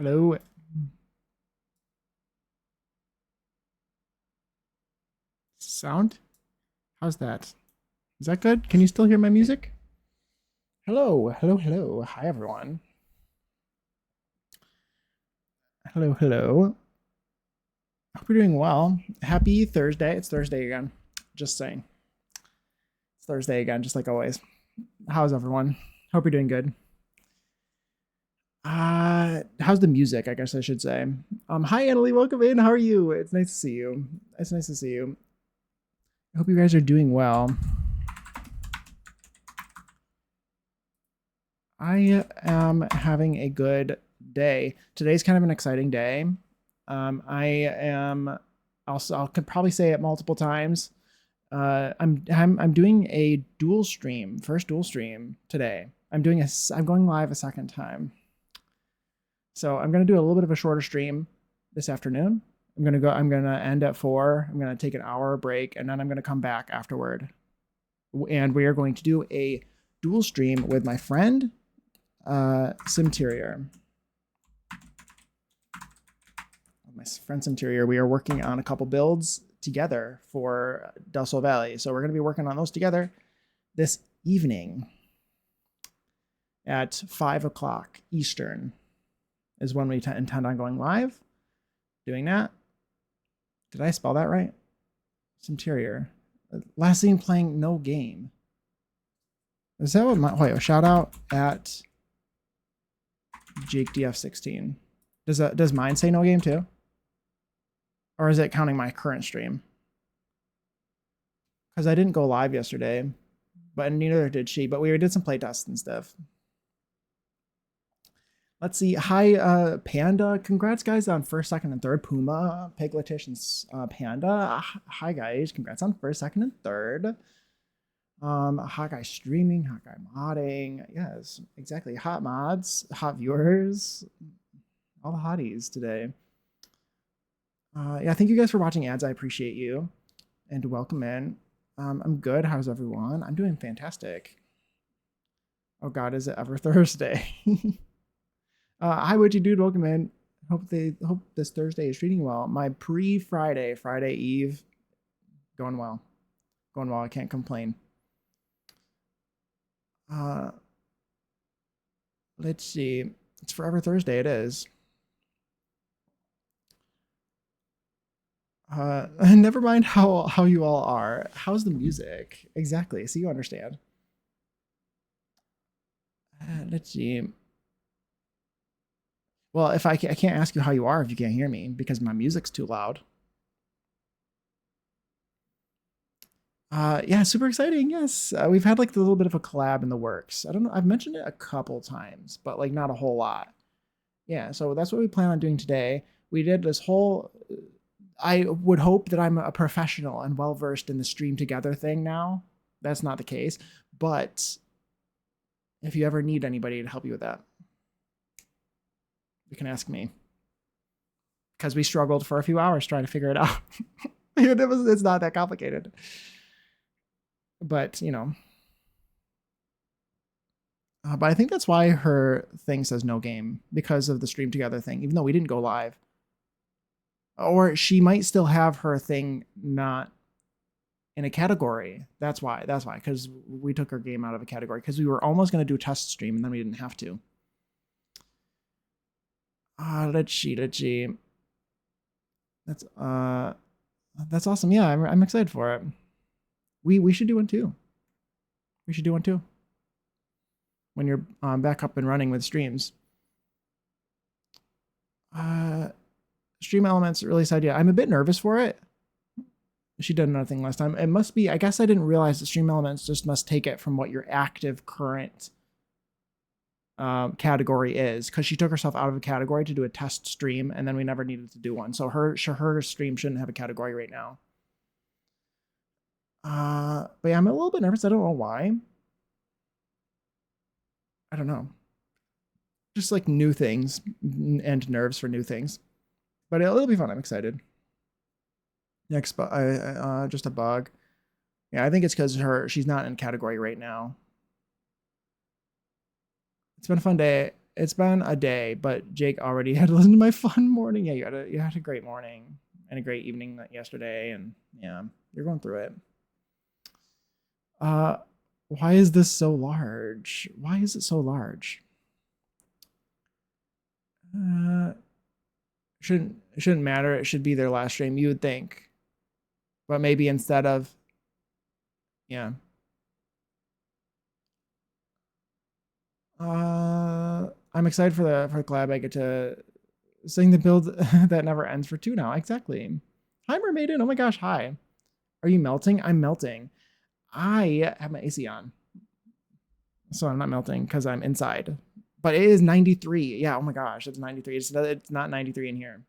Hello. Sound? How's that? Is that good? Can you still hear my music? Hello, hello, hello. Hi, everyone. Hello, hello. Hope you're doing well. Happy Thursday. It's Thursday again. Just saying. It's Thursday again, just like always. How's everyone? Hope you're doing good. How's the music? I guess I should say. Hi, Annalie. Welcome in. How are you? It's nice to see you. It's nice to see you. I hope you guys are doing well. I am having a good day. Today's kind of an exciting day. I am also I could probably say it multiple times. I'm doing a dual stream, first dual stream today. I'm going live a second time. So I'm gonna do a little bit of a shorter stream this afternoon. I'm gonna end at 4. I'm gonna take an hour break and then I'm gonna come back afterward. And we are going to do a dual stream with my friend Simterior. My friend Simterior, we are working on a couple builds together for Del Sol Valley. So we're going to be working on those together this evening at 5 o'clock Eastern is when we intend on going live. Doing that. Did I spell that right? Simterior. Last seen playing no game. Is that what my shout out at Jake DF16. Does mine say no game too? Or is it counting my current stream? Because I didn't go live yesterday, but neither did she. But we did some playtests and stuff. Let's see. Hi, Panda. Congrats, guys, on first, second, and third. Puma, Pigletish, and Panda. Hi, guys. Congrats on first, second, and third. Hot guy streaming, hot guy modding. Yes, exactly. Hot mods, hot viewers, all the hotties today. Yeah, thank you guys for watching ads. I appreciate you, and welcome in. I'm good. How's everyone? I'm doing fantastic. Oh God, is it ever Thursday? Hi, what you dude? Welcome in. Hope this Thursday is treating well. My Friday Eve, going well. Going well. I can't complain. Let's see. It's Forever Thursday. It is. Never mind how you all are. How's the music? Exactly. So you understand. Let's see. Well, if I can't ask you how you are if you can't hear me because my music's too loud. Yeah, super exciting. Yes, we've had like a little bit of a collab in the works. I don't know. I've mentioned it a couple times, but like not a whole lot. Yeah, so that's what we plan on doing today. We did this whole. I would hope that I'm a professional and well versed in the stream together thing now. That's not the case, but if you ever need anybody to help you with that, you can ask me. Because we struggled for a few hours trying to figure it out. It's not that complicated. But, you know. But I think that's why her thing says no game, because of the stream together thing, even though we didn't go live. Or she might still have her thing not in a category. That's why, because we took her game out of a category, because we were almost going to do a test stream and then we didn't have to. Let's see. That's awesome. Yeah, I'm excited for it. We should do one too. We should do one too. When you're back up and running with streams. Stream Elements release idea. I'm a bit nervous for it. She did another thing last time. It must be, I guess I didn't realize that Stream Elements just must take it from what your active current category is, because she took herself out of a category to do a test stream, and then we never needed to do one. So her stream shouldn't have a category right now. But yeah, I'm a little bit nervous. I don't know why. I don't know. Just like new things and nerves for new things. But it'll be fun. I'm excited. Next, just a bug. Yeah, I think it's because she's not in category right now. It's been a fun day. it's been a day, but Jake already had listened to my fun morning. Yeah, you had a great morning and a great evening yesterday, and yeah, you're going through it. Uh, why is this so large? Why is it so large? Uh, shouldn't matter. It should be their last stream, you would think, but maybe instead of yeah. I'm excited for the collab. I get to sing the build that never ends for 2 now. Exactly. Hi, Mermaiden. Oh my gosh, hi. Are you melting? I'm melting. I have my AC on, so I'm not melting because I'm inside. But it is 93. Yeah. Oh my gosh, it's 93. It's not 93 in here,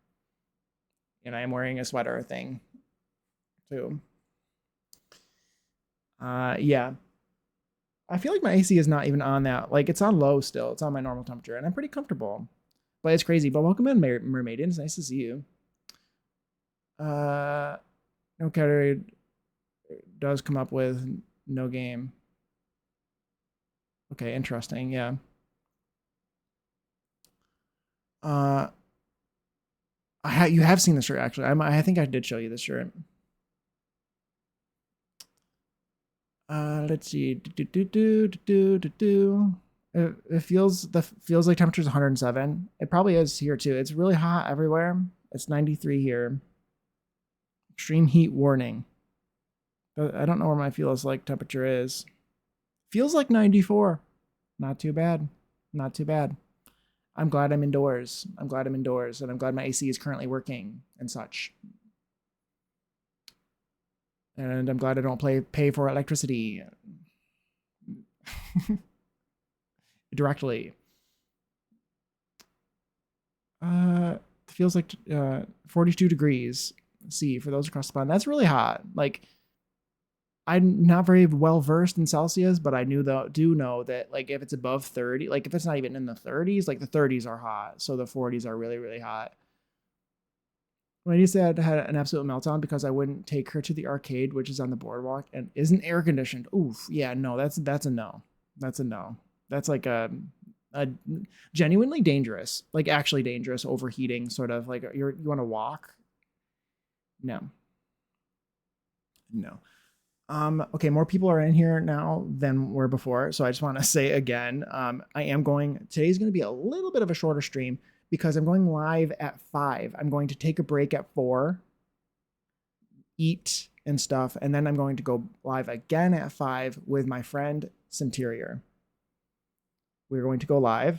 and I am wearing a sweater thing too. Yeah. I feel like my AC is not even on that. Like it's on low still. It's on my normal temperature, and I'm pretty comfortable. But it's crazy. But welcome in, Mermaiden. It's nice to see you. No category does come up with no game. Okay, interesting. Yeah. You have seen this shirt actually. I think I did show you this shirt. Let's see. It feels like temperature's 107. It probably is here too. It's really hot everywhere. It's 93 here. Extreme heat warning. I don't know where my feels like temperature is. Feels like 94. Not too bad. Not too bad. I'm glad I'm indoors. I'm glad I'm indoors, and I'm glad my AC is currently working and such. And I'm glad I don't pay for electricity directly. Feels like 42 degrees C for those across the pond. That's really hot. Like, I'm not very well versed in Celsius, but I do know that like if it's above 30, like if it's not even in the 30s, like the 30s are hot, so the 40s are really really hot. When I said I had an absolute meltdown because I wouldn't take her to the arcade, which is on the boardwalk and isn't air conditioned. Oof, yeah, no, that's a no. That's a no. That's like a genuinely dangerous, like actually dangerous overheating sort of like you want to walk. No, no. Okay, more people are in here now than were before. So I just want to say again, today's going to be a little bit of a shorter stream because I'm going live at 5. I'm going to take a break at 4, eat and stuff, and then I'm going to go live again at 5 with my friend Centurior. We're going to go live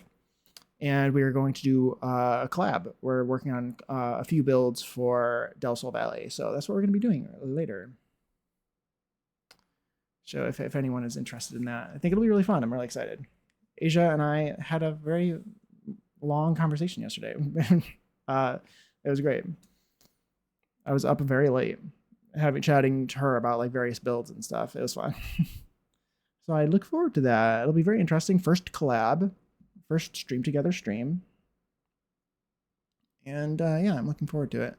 and we are going to do a collab. We're working on a few builds for Del Sol Valley. So that's what we're going to be doing later. So if anyone is interested in that, I think it'll be really fun. I'm really excited. Asia and I had a very long conversation yesterday. It was great. I was up very late, chatting to her about like various builds and stuff. It was fun. So I look forward to that. It'll be very interesting. First collab, first stream together stream. And yeah, I'm looking forward to it.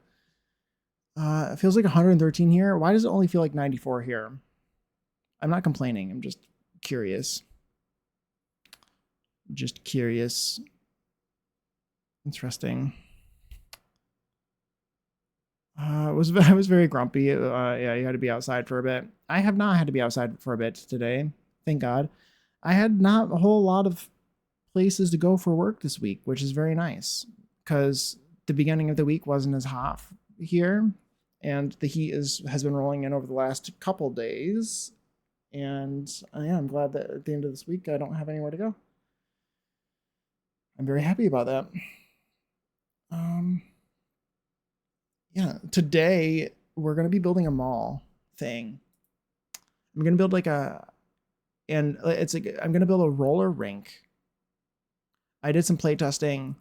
It feels like 113 here. Why does it only feel like 94 here? I'm not complaining. I'm just curious. Just curious. Interesting. I was very grumpy. Yeah, you had to be outside for a bit. I have not had to be outside for a bit today. Thank God. I had not a whole lot of places to go for work this week, which is very nice because the beginning of the week wasn't as hot here, and the heat has been rolling in over the last couple days. And yeah, I'm glad that at the end of this week, I don't have anywhere to go. I'm very happy about that. Yeah, today we're going to be building a mall thing. I'm going to build I'm going to build a roller rink. I did some playtesting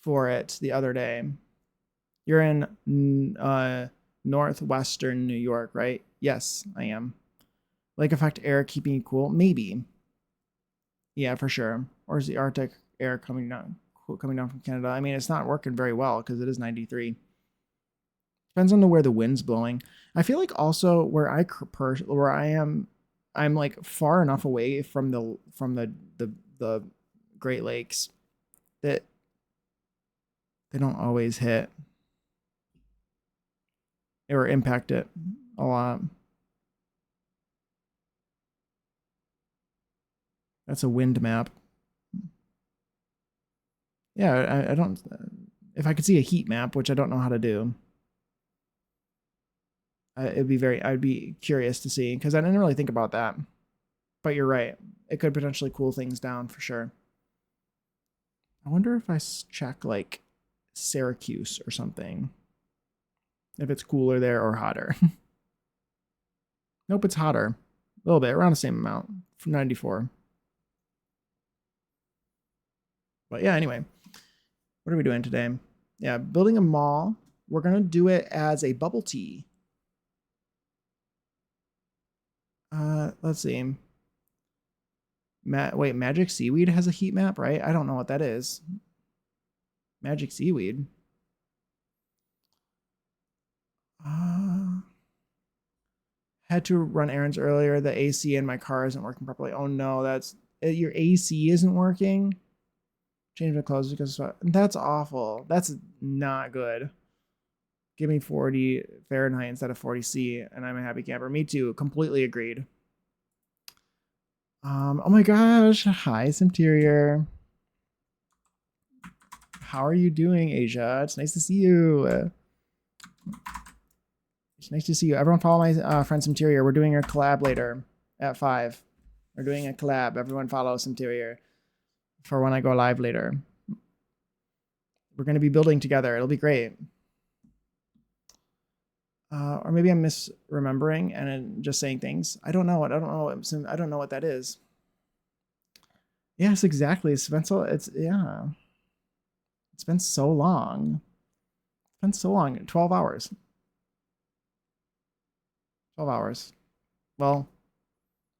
for it the other day. You're in northwestern New York, right? Yes, I am. Lake effect air keeping you cool? Maybe. Yeah, for sure. Or is the Arctic air coming down from Canada? I mean, it's not working very well because it is 93. Depends on where the wind's blowing. I feel like also where I am, I'm like far enough away from the Great Lakes that they don't always hit or impact it a lot. That's a wind map. Yeah, I don't. If I could see a heat map, which I don't know how to do, it'd be very. I'd be curious to see because I didn't really think about that. But you're right. It could potentially cool things down for sure. I wonder if I check like Syracuse or something. If it's cooler there or hotter. Nope, it's hotter. A little bit, around the same amount, from 94. But yeah, anyway, what are we doing today? Yeah, building a mall. We're going to do it as a bubble tea. Let's see. Wait, Magic Seaweed has a heat map, right? I don't know what that is. Magic Seaweed. Had to run errands earlier. The AC in my car isn't working properly. Oh no, that's your AC isn't working. Change my clothes because that's awful. That's not good. Give me 40 Fahrenheit instead of 40 C, and I'm a happy camper. Me too. Completely agreed. Oh my gosh. Hi, Simterior. How are you doing, Asia? It's nice to see you. It's nice to see you. Everyone follow my friend Simterior. We're doing a collab later at 5. We're doing a collab. Everyone follow Simterior for when I go live later. We're going to be building together. It'll be great. Or maybe I'm misremembering and just saying things. I don't know. I don't know what that is. Yes, exactly. It's been so. It's yeah. It's been so long. It's been so long. 12 hours. 12 hours. Well,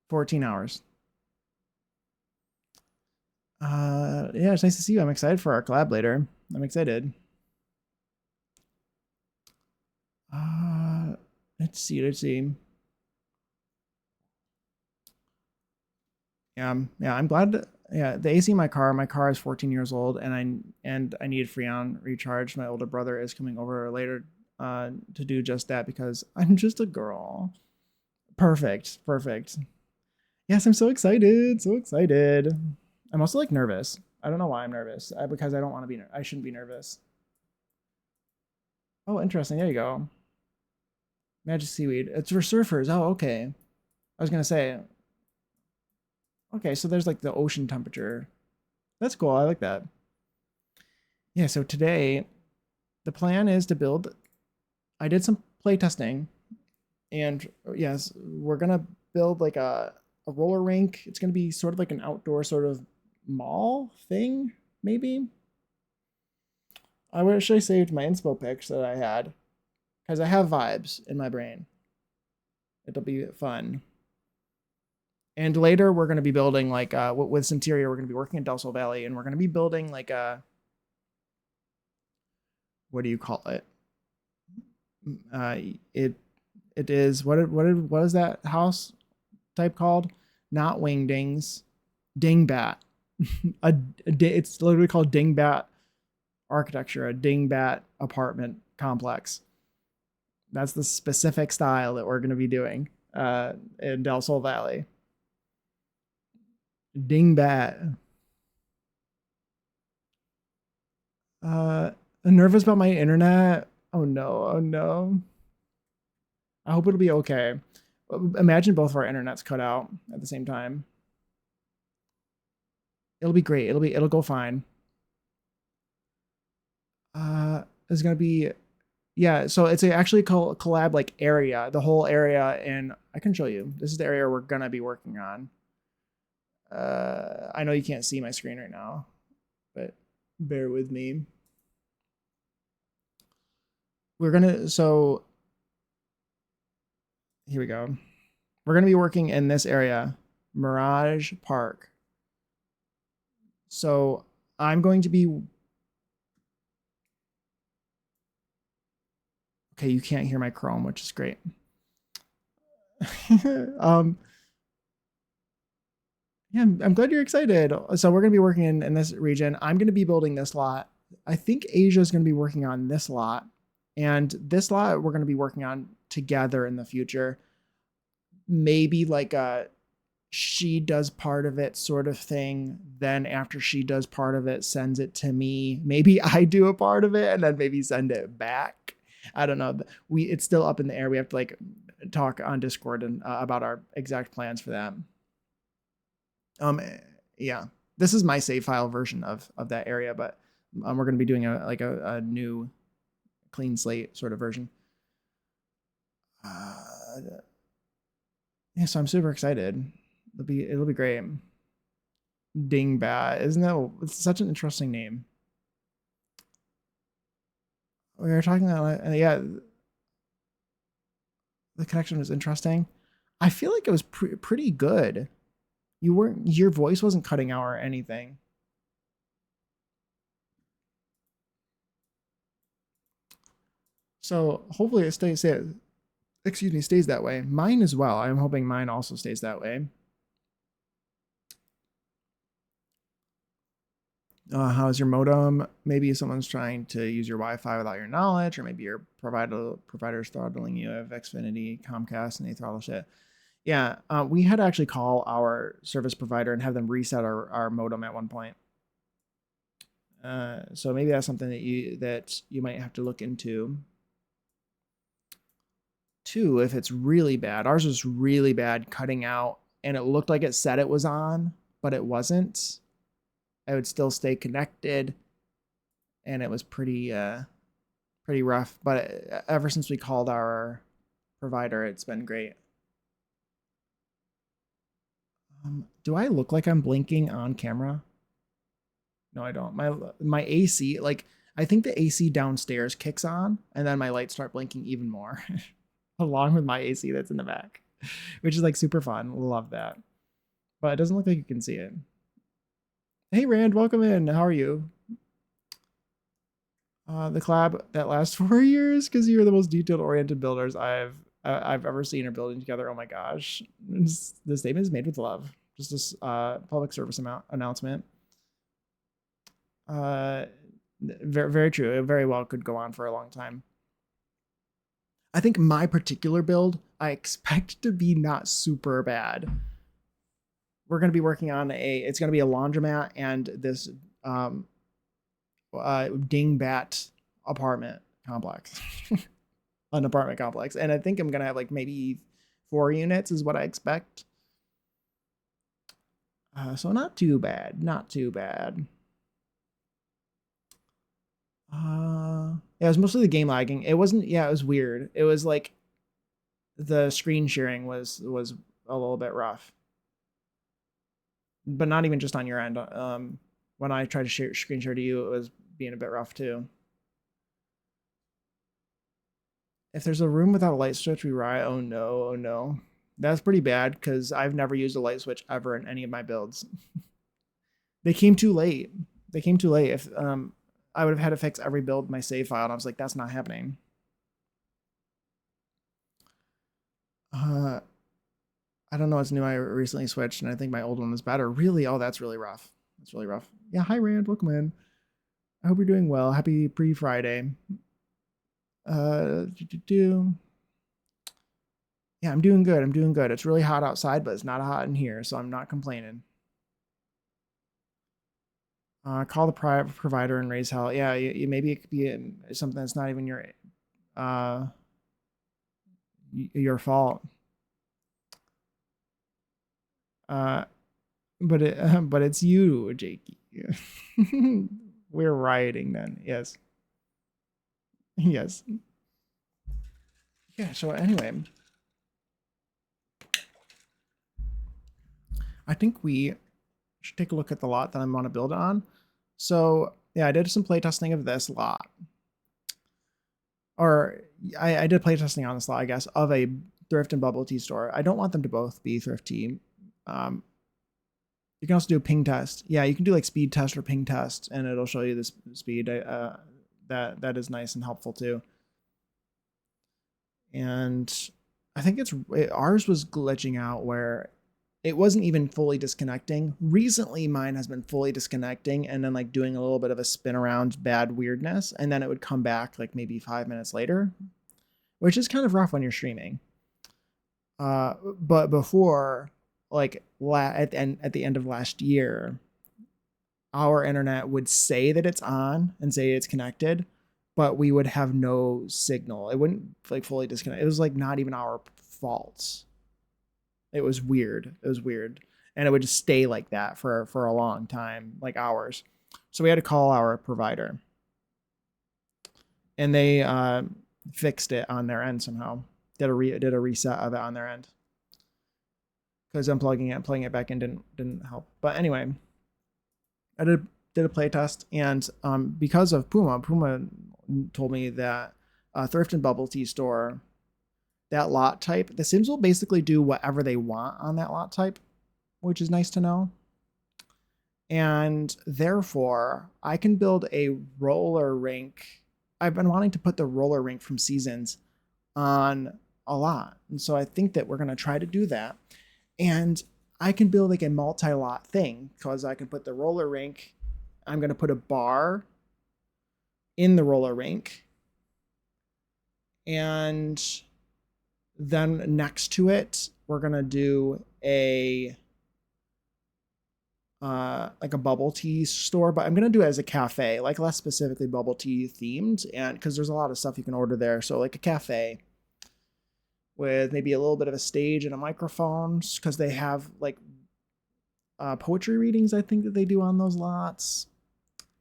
14 hours. Yeah, it's nice to see you. I'm excited for our collab later. I'm excited. Let's see. Yeah, I'm glad. Yeah, the AC in my car is 14 years old, and I need Freon recharge. My older brother is coming over later to do just that because I'm just a girl. Perfect. Yes, I'm so excited. I'm also like nervous. I don't know why I'm nervous. Because I don't want to be. I shouldn't be nervous. Oh, interesting. There you go. Magic seaweed. It's for surfers. Oh, okay. I was gonna say. Okay, so there's like the ocean temperature. That's cool. I like that. Yeah. So today, the plan is to build. I did some play testing, and yes, we're gonna build like a roller rink. It's gonna be sort of like an outdoor sort of mall thing, maybe. I wish I saved my inspo pics that I had because I have vibes in my brain. It'll be fun. And later we're going to be building like with Centuria, we're going to be working in Del Sol Valley, and we're going to be building like a what do you call it? It is what is that house type called? Not wingdings, dingbat. It's literally called dingbat architecture, a dingbat apartment complex. That's the specific style that we're going to be doing in Del Sol Valley. Dingbat. I'm nervous about my internet. Oh no. I hope it'll be okay. Imagine both of our internets cut out at the same time. It'll be great. It'll go fine. It's gonna be yeah, so it's actually collab like area, the whole area, and I can show you. This is the area we're gonna be working on. I know you can't see my screen right now, but bear with me. So here we go. We're gonna be working in this area, Mirage Park. So I'm going to be okay. You can't hear my Chrome, which is great. Yeah, I'm glad you're excited. So we're going to be working in this region. I'm going to be building this lot. I think Asia is going to be working on this lot. And this lot we're going to be working on together in the future. Maybe like a she does part of it sort of thing. Then after she does part of it, sends it to me. Maybe I do a part of it and then maybe send it back. I don't know. It's still up in the air. We have to like talk on Discord and about our exact plans for that. Um, yeah, this is my save file version of that area, but we're going to be doing a new clean slate sort of version. Yeah, so I'm super excited. It'll be great. Dingbat, isn't that it's such an interesting name? We were talking about yeah, the connection was interesting. I feel like it was pretty good. Your voice wasn't cutting out or anything. So hopefully it stays that way. Mine as well. I'm hoping mine also stays that way. How's your modem? Maybe someone's trying to use your Wi-Fi without your knowledge, or maybe your provider's throttling you. Have Xfinity, Comcast, and they throttle shit. Yeah, we had to actually call our service provider and have them reset our modem at one point. So maybe that's something that you might have to look into. Too, if it's really bad. Ours was really bad, cutting out, and it looked like it said it was on, but it wasn't. I would still stay connected, and it was pretty rough. But ever since we called our provider, it's been great. Do I look like I'm blinking on camera? No, I don't. My AC, like I think the AC downstairs kicks on, and then my lights start blinking even more, along with my AC that's in the back, which is like super fun. Love that. But it doesn't look like you can see it. Hey Rand, welcome in. How are you? The collab that lasts 4 years because you're the most detailed oriented builders I've ever seen are building together. Oh my gosh, the statement is made with love. Just this public service announcement. Very very true. It very well could go on for a long time. I think my particular build I expect to be not super bad. We're going to be working on it's going to be a laundromat and this um, dingbat apartment complex. An apartment complex. And I think I'm going to have like maybe 4 units is what I expect. So not too bad. Not too bad. Yeah, it was mostly the game lagging. It wasn't, yeah, it was weird. It was like the screen sharing was a little bit rough. But not even just on your end. When I tried to screen share to you, it was being a bit rough too. If there's a room without a light switch, we riot. Oh no, oh no. That's pretty bad because I've never used a light switch ever in any of my builds. They came too late. They came too late. If I would have had to fix every build in my save file, and I was like, that's not happening. I don't know what's new. I recently switched, and I think my old one was better. Really? Oh, that's really rough. That's really rough. Yeah, hi Rand, welcome in. I hope you're doing well. Happy pre-Friday. Yeah, I'm doing good. I'm doing good. It's really hot outside, but it's not hot in here, so I'm not complaining. Call the private provider and raise hell. Yeah, maybe it could be something that's not even uh, your fault. Uh, but it's you, Jakey. We're rioting then. Yes. Yes. Yeah. So anyway, I think we should take a look at the lot that I want to build on. So yeah, I did some playtesting of this lot, or I did playtesting on this lot, I guess, of a thrift and bubble tea store. I don't want them to both be thrifty. You can also do a ping test. Yeah, you can do like speed test or ping test, and it'll show you this speed. That is nice and helpful too. And I think ours was glitching out where it wasn't even fully disconnecting. Recently, mine has been fully disconnecting and then like doing a little bit of a spin around bad weirdness. And then it would come back like maybe 5 minutes later, which is kind of rough when you're streaming. But before, like at the end of last year, our internet would say that it's on and say it's connected, but we would have no signal. It wouldn't like fully disconnect. It was like not even our fault. It was weird. It was weird. And it would just stay like that for a long time, like hours. So we had to call our provider. And they fixed it on their end somehow. Did a reset of it on their end. Because unplugging it and plugging it back in didn't help. But anyway, I did a play test, and because of Puma told me that Thrift and Bubble Tea store, that lot type, the Sims will basically do whatever they want on that lot type, which is nice to know. And therefore, I can build a roller rink. I've been wanting to put the roller rink from Seasons on a lot. And so I think that we're going to try to do that. And I can build like a multi-lot thing because I can put the roller rink. I'm going to put a bar in the roller rink. And then next to it, we're going to do a like a bubble tea store, but I'm going to do it as a cafe, like less specifically bubble tea themed. And because there's a lot of stuff you can order there. So like a cafe with maybe a little bit of a stage and a microphone, because they have like poetry readings, I think, that they do on those lots.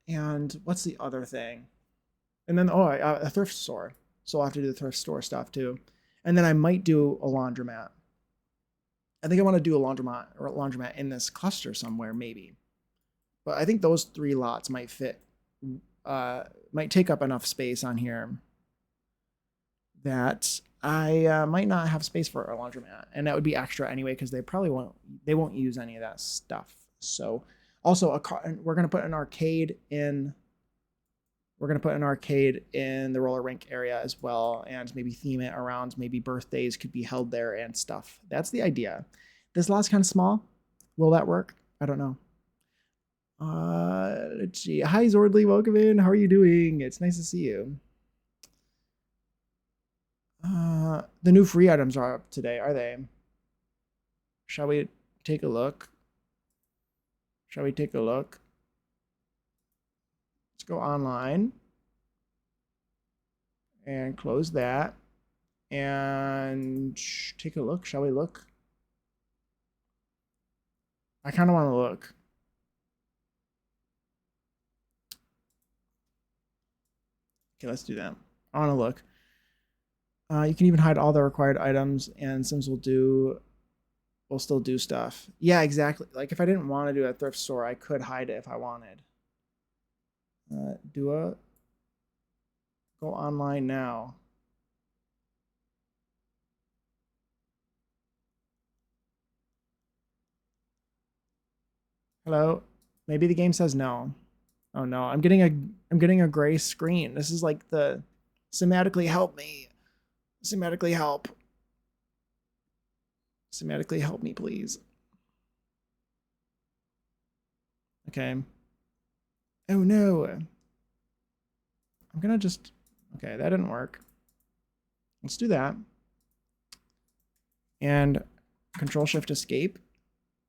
And what's the other thing? And then, a thrift store. So I'll have to do the thrift store stuff too. And then I might do a laundromat. I think I want to do a laundromat in this cluster somewhere, maybe. But I think those 3 lots might fit, might take up enough space on here that I might not have space for a laundromat, and that would be extra anyway because they won't use any of that stuff. So also we're gonna put an arcade in. We're gonna put an arcade in the roller rink area as well, and maybe theme it around maybe birthdays could be held there and stuff. That's the idea. This lot's kind of small. Will that work? I don't know. Let's see. Hi Zordly, welcome in. How are you doing? It's nice to see you. The new free items are up today, are they? Shall we take a look? Shall we take a look? Let's go online and close that and take a look. Shall we look? I kind of want to look. Okay, let's do that. I want to look. You can even hide all the required items, and Sims will still do stuff. Yeah, exactly. Like if I didn't want to do a thrift store, I could hide it if I wanted. Go online now. Hello. Maybe the game says no. Oh no, I'm getting a gray screen. This is like the Cinematically help me. Cinematically help. Cinematically help me, please. Okay. Oh no. I'm gonna just, okay, that didn't work. Let's do that. And Control Shift Escape.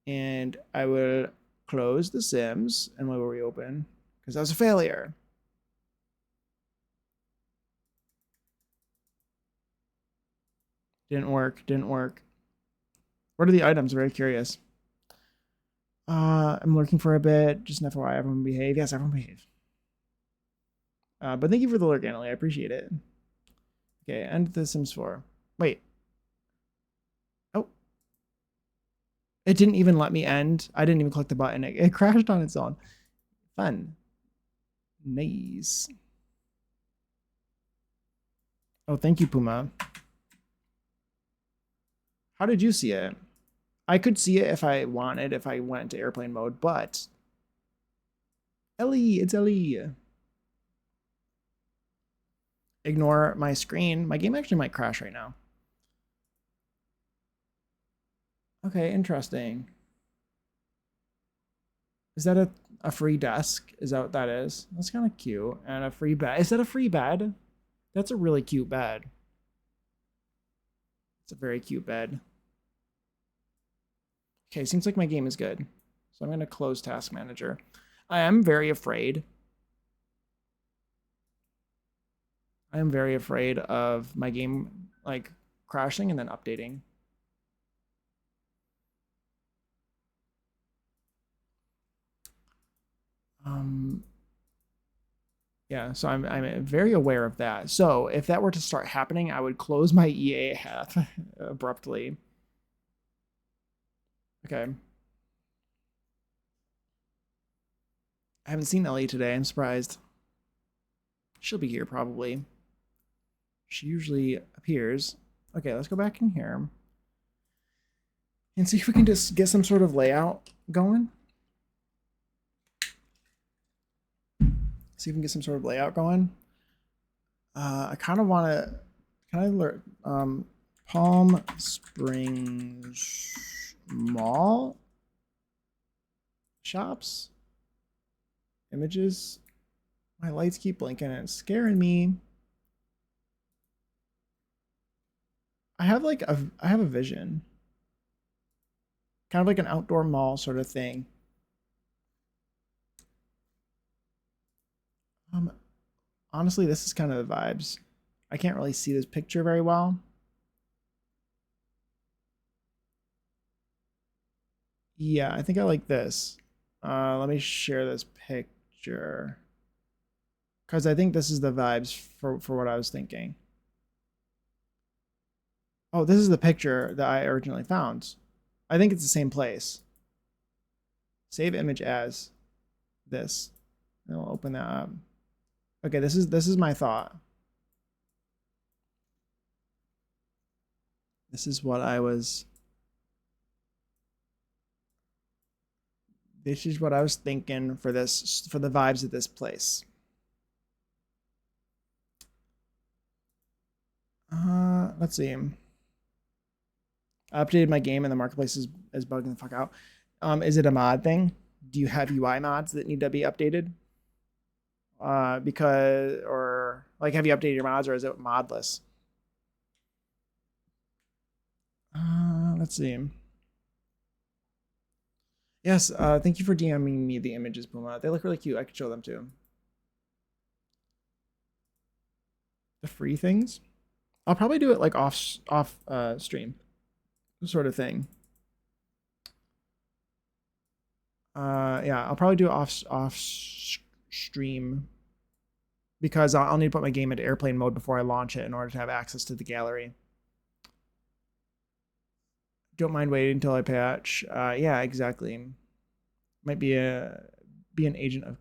And I will close the Sims and we will reopen because that was a failure. Didn't work. What are the items? Very curious. I'm lurking for a bit. Just an FYI, everyone behave. Yes, everyone behave. But thank you for the lurk, Annalie. I appreciate it. Okay, end the Sims 4. Wait. Oh. It didn't even let me end. I didn't even click the button. It crashed on its own. Fun. Nice. Oh, thank you, Puma. How did you see it? I could see it if I wanted, if I went to airplane mode, but Ellie, it's Ellie. Ignore my screen. My game actually might crash right now. Okay, interesting. Is that a free desk? Is that what that is? That's kind of cute. And a free bed. Is that a free bed? That's a really cute bed. It's a very cute bed. Okay, seems like my game is good. So I'm going to close Task Manager. I am very afraid. I am very afraid of my game like crashing and then updating. Yeah, so I'm very aware of that. So if that were to start happening, I would close my EA hat abruptly. Okay. I haven't seen Ellie today. I'm surprised. She'll be here probably. She usually appears. Okay, let's go back in here and see if we can just get some sort of layout going. See if we can get some sort of layout going. I kind of want to learn Palm Springs Mall shops images. My lights keep blinking and it's scaring me. I have a vision. Kind of like an outdoor mall sort of thing. Honestly, this is kind of the vibes. I can't really see this picture very well. Yeah, I think I like this. Let me share this picture. Because I think this is the vibes for what I was thinking. Oh, this is the picture that I originally found. I think it's the same place. Save image as this. And we'll open that up. Okay, this is my thought. This is what I was. This is what I was thinking for the vibes of this place. Let's see. I updated my game and the marketplace is bugging the fuck out. Is it a mod thing? Do you have UI mods that need to be updated? Because or like have you updated your mods or is it modless? Let's see. Yes, thank you for DMing me the images, Puma. They look really cute. I could show them too. The free things? I'll probably do it like off stream sort of thing. Yeah, I'll probably do it off stream because I'll need to put my game into airplane mode before I launch it in order to have access to the gallery. Don't mind waiting until I patch. Yeah, exactly. Might be an agent of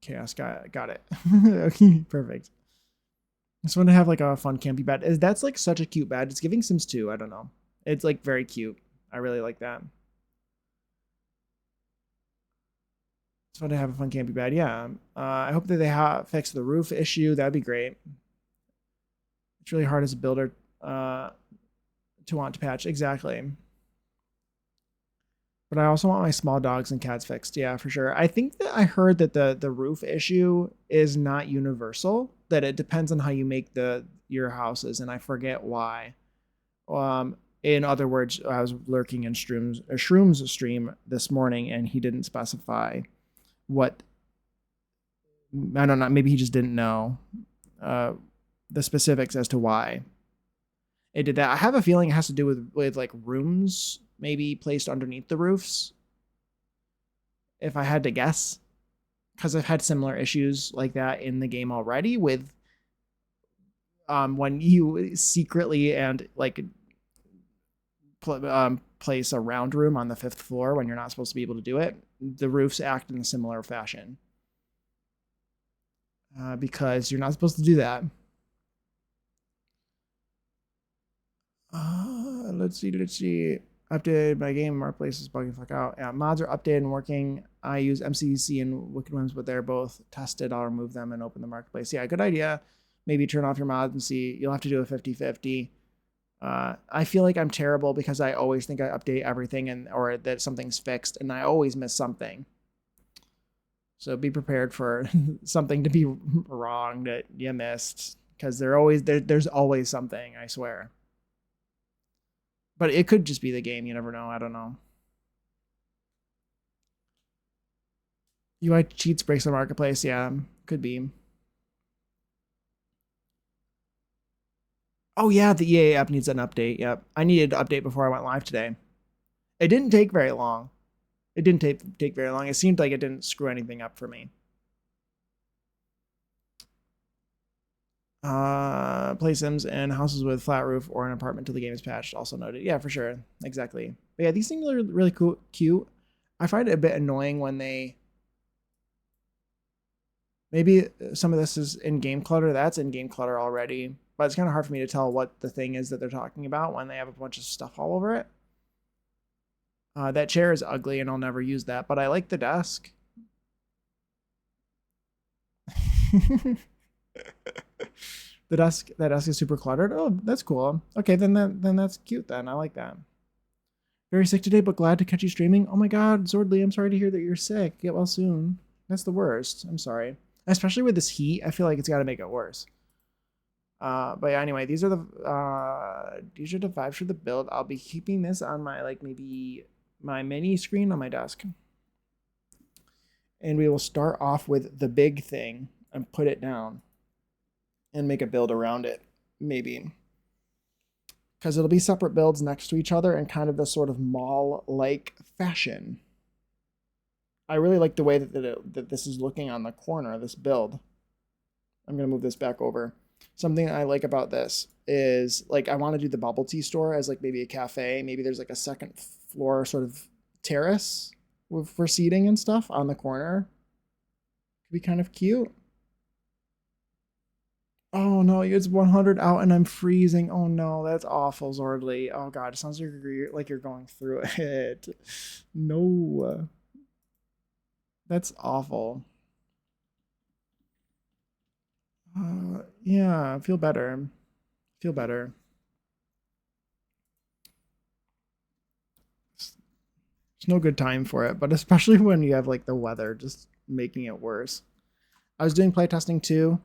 chaos. Got it. Okay, perfect. I just want to have like a fun campy bed. That's like such a cute bed. It's giving Sims 2. I don't know. It's like very cute. I really like that. It's fun to have a fun campy bed. Yeah. I hope that they fix the roof issue. That'd be great. It's really hard as a builder to want to patch. Exactly. But I also want my small dogs and cats fixed. Yeah, for sure. I think that I heard that the roof issue is not universal. That it depends on how you make your houses, and I forget why. In other words, I was lurking in Shroom's stream this morning, and he didn't specify what. I don't know. Maybe he just didn't know the specifics as to why it did that. I have a feeling it has to do with like rooms maybe placed underneath the roofs. If I had to guess, because I've had similar issues like that in the game already with when you secretly and like place a round room on the 5th floor when you're not supposed to be able to do it. The roofs act in a similar fashion because you're not supposed to do that. Let's see. Updated my game. Marketplace is bugging fuck out. Yeah, mods are updated and working. I use MCC and Wicked Whims, but they're both tested. I'll remove them and open the marketplace. Yeah, good idea. Maybe turn off your mods and see. You'll have to do a 50-50. I feel like I'm terrible because I always think I update everything or that something's fixed, and I always miss something. So be prepared for something to be wrong that you missed, because there's always something, I swear. But it could just be the game. You never know. I don't know. UI cheats breaks the marketplace. Yeah, could be. Oh yeah, the EA app needs an update. Yep, I needed to update before I went live today. It didn't take very long. It didn't take very long. It seemed like it didn't screw anything up for me. Play Sims and houses with flat roof or an apartment till the game is patched. Also noted. Yeah, for sure. Exactly. But yeah, these things are really cool, cute. I find it a bit annoying when they maybe some of this is in-game clutter. That's in-game clutter already, but it's kind of hard for me to tell what the thing is that they're talking about when they have a bunch of stuff all over it. That chair is ugly, and I'll never use that, but I like the desk. That desk is super cluttered. Oh, that's cool. Okay, then that's cute. Then I like that. Very sick today, but glad to catch you streaming. Oh my God, Zordly, I'm sorry to hear that you're sick. Get well soon. That's the worst. I'm sorry. Especially with this heat, I feel like it's got to make it worse. But yeah, anyway, these are the vibes for the build. I'll be keeping this on my maybe my mini screen on my desk, and we will start off with the big thing and put it down, and make a build around it, maybe. Because it'll be separate builds next to each other in kind of this sort of mall-like fashion. I really like the way that this is looking on the corner of this build. I'm going to move this back over. Something I like about this is I want to do the bubble tea store as maybe a cafe. Maybe there's a second floor sort of terrace for seating and stuff on the corner. Could be kind of cute. Oh no, it's 100 out and I'm freezing. Oh no, that's awful, Zordly. Oh God, it sounds like you're going through it. No, that's awful. Yeah, feel better. Feel better. It's no good time for it, but especially when you have the weather just making it worse. I was doing playtesting too.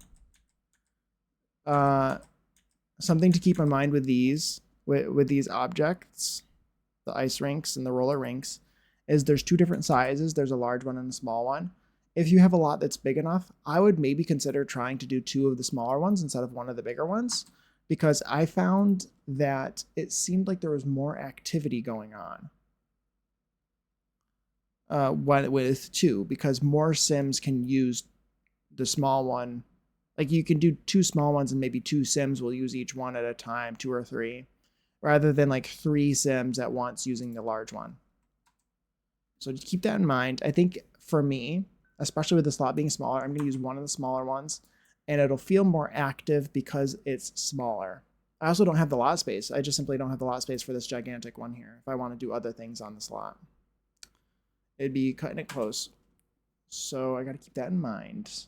Something to keep in mind with these objects, the ice rinks and the roller rinks, is there's two different sizes. There's a large one and a small one. If you have a lot that's big enough, I would maybe consider trying to do two of the smaller ones instead of one of the bigger ones, because I found that it seemed like there was more activity going on with two, because more Sims can use the small one. You can do two small ones and maybe two Sims will use each one at a time, two or three, rather than three Sims at once using the large one. So just keep that in mind. I think for me, especially with the slot being smaller, I'm going to use one of the smaller ones, and it'll feel more active because it's smaller. I also don't have the lot space. I just simply don't have the lot space for this gigantic one here if I want to do other things on the slot. It'd be cutting it close. So I got to keep that in mind.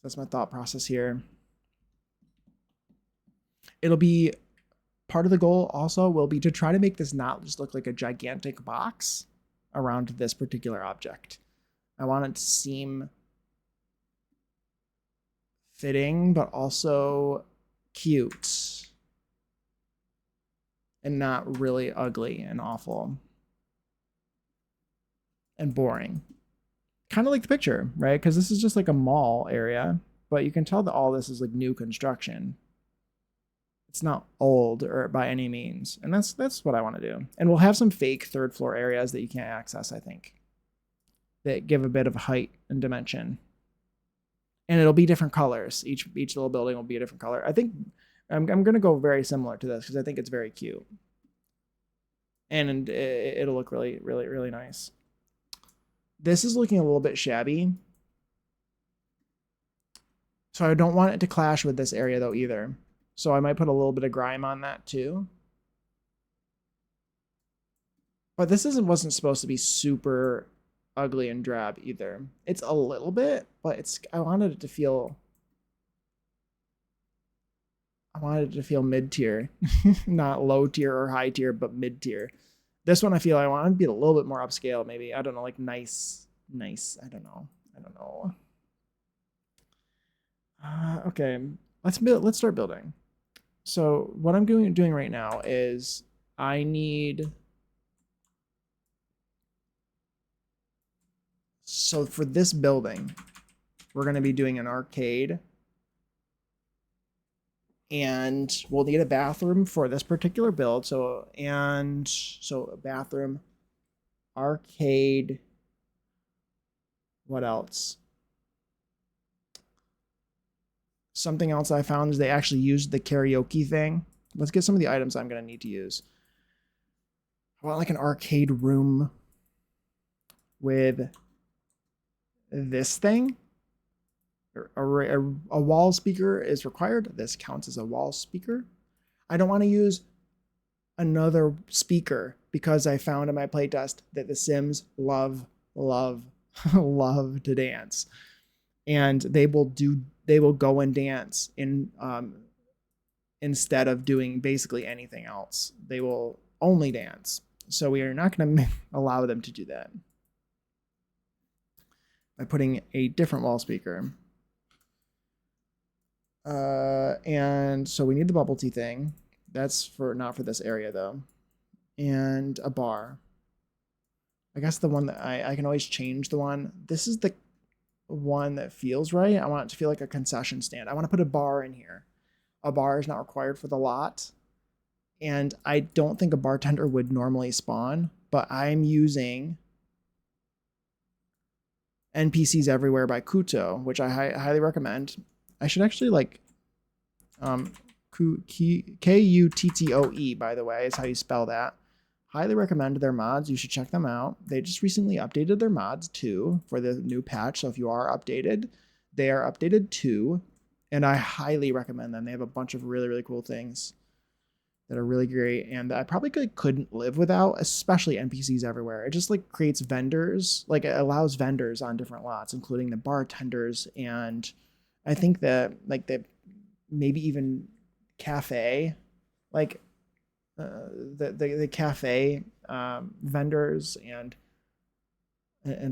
That's my thought process here. It'll be part of the goal also will be to try to make this not just look like a gigantic box around this particular object. I want it to seem fitting, but also cute and not really ugly and awful and boring. Kind of like the picture, right? Because this is just a mall area, but you can tell that all this is new construction. It's not old or by any means, and that's what I want to do. And we'll have some fake third floor areas that you can't access, I think, that give a bit of height and dimension. And it'll be different colors. Each little building will be a different color. I think I'm going to go very similar to this because I think it's very cute, and it'll look really, really, really nice. This is looking a little bit shabby, so I don't want it to clash with this area though either. So I might put a little bit of grime on that too. But this wasn't supposed to be super ugly and drab either. It's a little bit, but I wanted it to feel I wanted it to feel mid-tier, not low tier or high tier, but mid-tier. This one I feel I want to be a little bit more upscale, maybe. I don't know, like nice. I don't know. Okay, let's start building. So what I'm doing right now is I need. So for this building, we're going to be doing an arcade. And we'll need a bathroom for this particular build. So a bathroom, arcade. What else? Something else I found is they actually used the karaoke thing. Let's get some of the items I'm going to need to use. I want like an arcade room with this thing. A wall speaker is required. This counts as a wall speaker. I don't want to use another speaker because I found in my playtest that the Sims love to dance, and they will go and dance in instead of doing basically anything else. They will only dance. So we are not going to allow them to do that by putting a different wall speaker. And so we need the bubble tea thing. That's for not for this area though. And a bar. I guess the one that I can always change the one. This is the one that feels right. I want it to feel like a concession stand. I want to put a bar in here. A bar is not required for the lot. And I don't think a bartender would normally spawn, but I'm using NPCs Everywhere by Kuto, which I highly recommend. I should actually like Kuttoe, by the way, is how you spell that. Highly recommend their mods. You should check them out. They just recently updated their mods too for the new patch. So if you are updated, they are updated too. And I highly recommend them. They have a bunch of really, really cool things that are really great and that I probably couldn't live without, especially NPCs Everywhere. It just like creates vendors, like it allows vendors on different lots, including the bartenders. And I think that like the maybe even cafe, like the cafe vendors and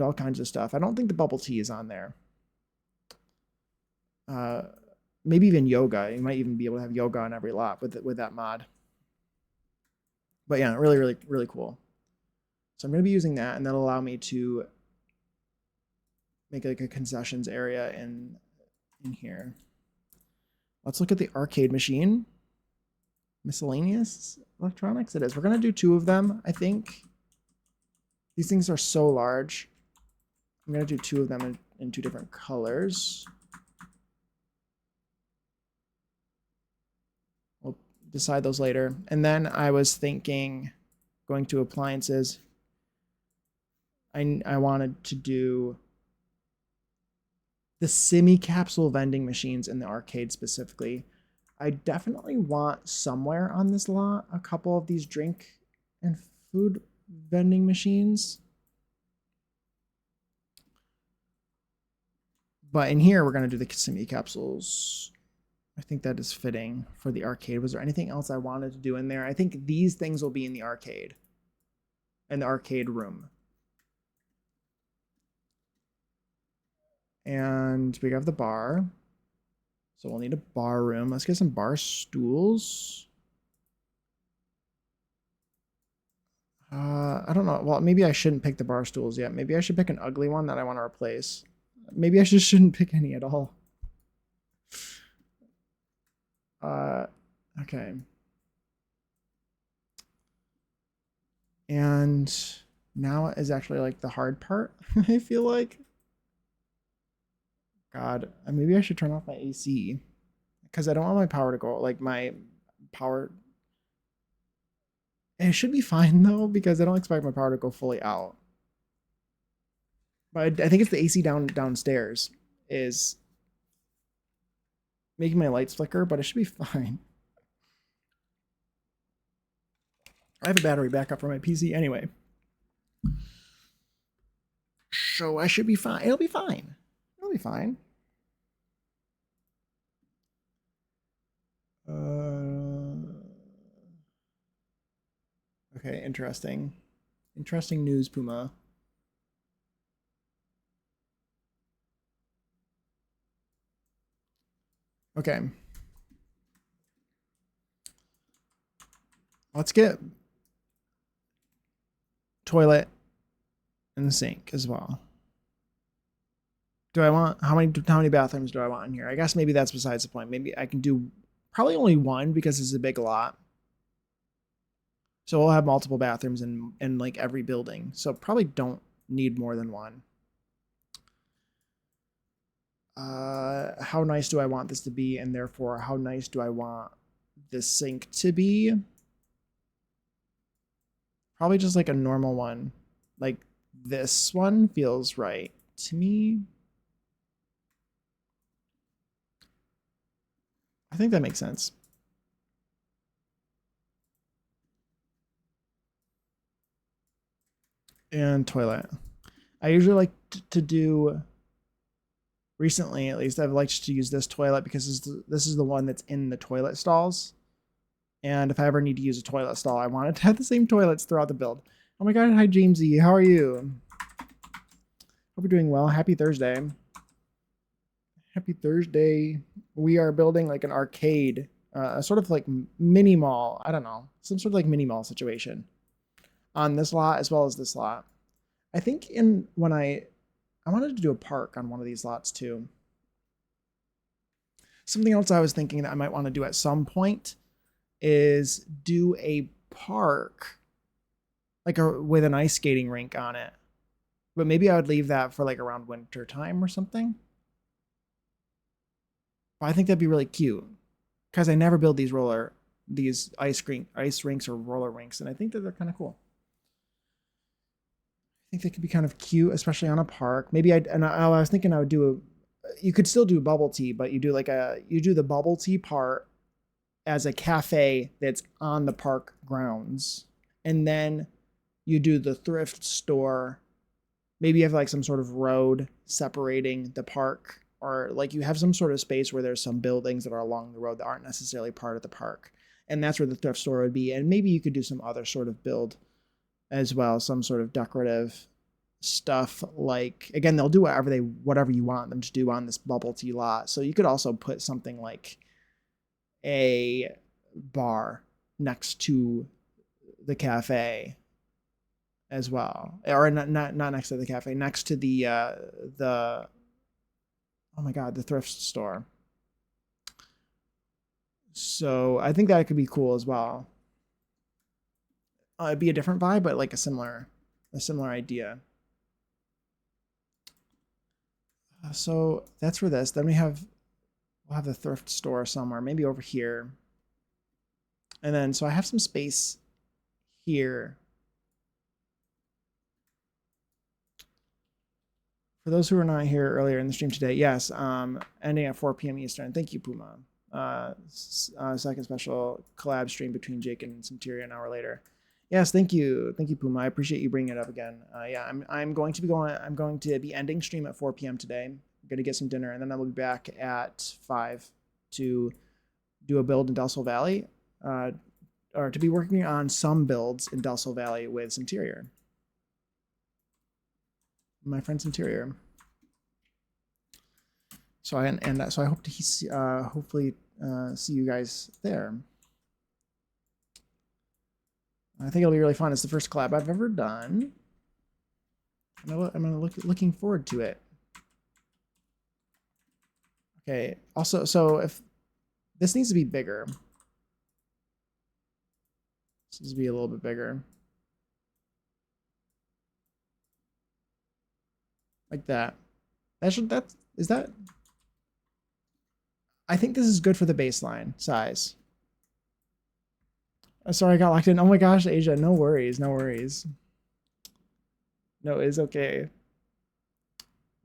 all kinds of stuff. I don't think the bubble tea is on there. Maybe even yoga. You might even be able to have yoga on every lot with that mod. But yeah, really, really, really cool. So I'm going to be using that, and that'll allow me to make like a concessions area in here. Let's look at the arcade machine. Miscellaneous electronics it is. We're going to do 2 of them, I think. These things are so large. I'm going to do 2 of them in 2 different colors. We'll decide those later. And then I was thinking, going to appliances, I wanted to do the semi-capsule vending machines in the arcade specifically. I definitely want somewhere on this lot a couple of these drink and food vending machines. But in here, we're going to do the semi-capsules. I think that is fitting for the arcade. Was there anything else I wanted to do in there? I think these things will be in the arcade room. And we have the bar. So we'll need a bar room. Let's get some bar stools. I don't know. Well, maybe I shouldn't pick the bar stools yet. Maybe I should pick an ugly one that I want to replace. Maybe I just shouldn't pick any at all. Okay. And now is actually like the hard part, I feel like. God, maybe I should turn off my AC because I don't want my power to go, like my power. It should be fine though, because I don't expect my power to go fully out. But I think it's the AC downstairs is making my lights flicker, but it should be fine. I have a battery backup for my PC anyway. So I should be fine. It'll be fine. It'll be fine. Okay, interesting. Interesting news, Puma. Okay. Let's get toilet and sink as well. Do I want how many bathrooms do I want in here? I guess maybe that's besides the point. Maybe I can do probably only one because it's a big lot. So we'll have multiple bathrooms in like every building. So probably don't need more than one. How nice do I want this to be, and therefore how nice do I want this sink to be? Probably just like a normal one. Like this one feels right to me. I think that makes sense. And toilet. I usually like to do, recently at least, I've liked to use this toilet because this is the one that's in the toilet stalls. And if I ever need to use a toilet stall, I want it to have the same toilets throughout the build. Oh my god, hi Jamesy, how are you? Hope you're doing well. Happy Thursday. Happy Thursday. We are building like an arcade, a sort of like mini mall. I don't know, some sort of like mini mall situation on this lot as well as this lot. I think when I wanted to do a park on one of these lots too. Something else I was thinking that I might want to do at some point is do a park like with an ice skating rink on it. But maybe I would leave that for like around winter time or something. I think that'd be really cute because I never build these ice rinks or roller rinks, and I think that they're kind of cool. I think they could be kind of cute, especially on a park. Maybe I was thinking I would do you could still do bubble tea, but you do the bubble tea part as a cafe that's on the park grounds, and then you do the thrift store. Maybe you have like some sort of road separating the park, or like you have some sort of space where there's some buildings that are along the road that aren't necessarily part of the park. And that's where the thrift store would be. And maybe you could do some other sort of build as well, some sort of decorative stuff. Like, again, they'll do whatever you want them to do on this bubble tea lot. So you could also put something like a bar next to the cafe as well, or not next to the cafe, next to the oh my god, the thrift store. So I think that could be cool as well. It'd be a different vibe, but like a similar idea. So that's for this. Then we'll have the thrift store somewhere, maybe over here. And then so I have some space here. For those who were not here earlier in the stream today, yes, ending at 4 p.m. Eastern. Thank you, Puma. Second special collab stream between Jake and Centuria an hour later. Yes, thank you, Puma. I appreciate you bringing it up again. Yeah, I'm going to be ending stream at 4 p.m. today. I'm gonna get some dinner, and then I will be back at 5 to do a build in Delso Valley, or to be working on some builds in Delso Valley with Centurior. My friend's Interior. So I hope to hopefully see you guys there. I think it'll be really fun. It's the first collab I've ever done. I'm looking forward to it. Okay. Also, so if this needs to be bigger, this needs to be a little bit bigger. Like that. Is that? I think this is good for the baseline size. Sorry, I got locked in. Oh my gosh, Asia, no worries, no worries. No, it's okay.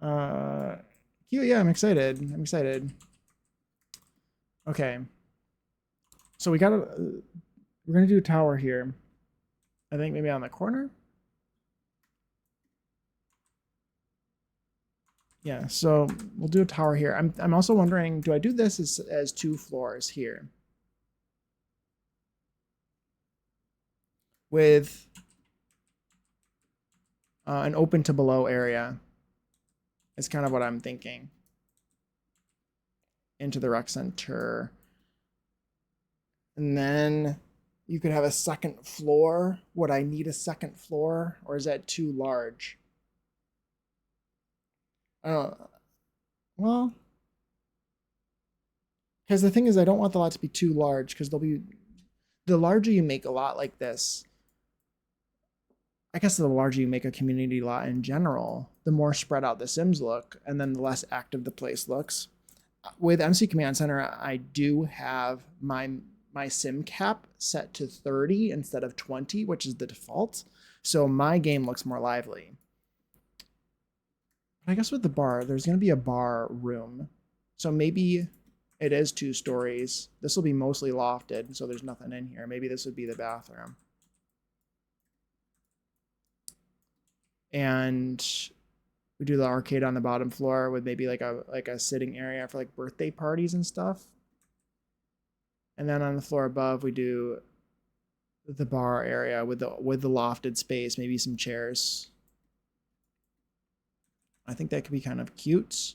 Cute, yeah, I'm excited. I'm excited. Okay. So we're gonna do a tower here. I think maybe on the corner. Yeah, so we'll do a tower here. I'm also wondering, do I do this as 2 floors here? with an open to below area. Is kind of what I'm thinking. Into the rec center. And then you could have a second floor. Would I need a second floor, or is that too large? I don't know. Well, because the thing is, I don't want the lot to be too large, because the larger you make a lot like this, I guess the larger you make a community lot in general, the more spread out the Sims look, and then the less active the place looks. With MC Command Center, I do have my sim cap set to 30 instead of 20, which is the default. So my game looks more lively. But I guess with the bar, there's going to be a bar room. So maybe it is 2 stories. This will be mostly lofted, so there's nothing in here. Maybe this would be the bathroom. And we do the arcade on the bottom floor with maybe like a sitting area for like birthday parties and stuff. And then on the floor above, we do the bar area with the lofted space, maybe some chairs. I think that could be kind of cute.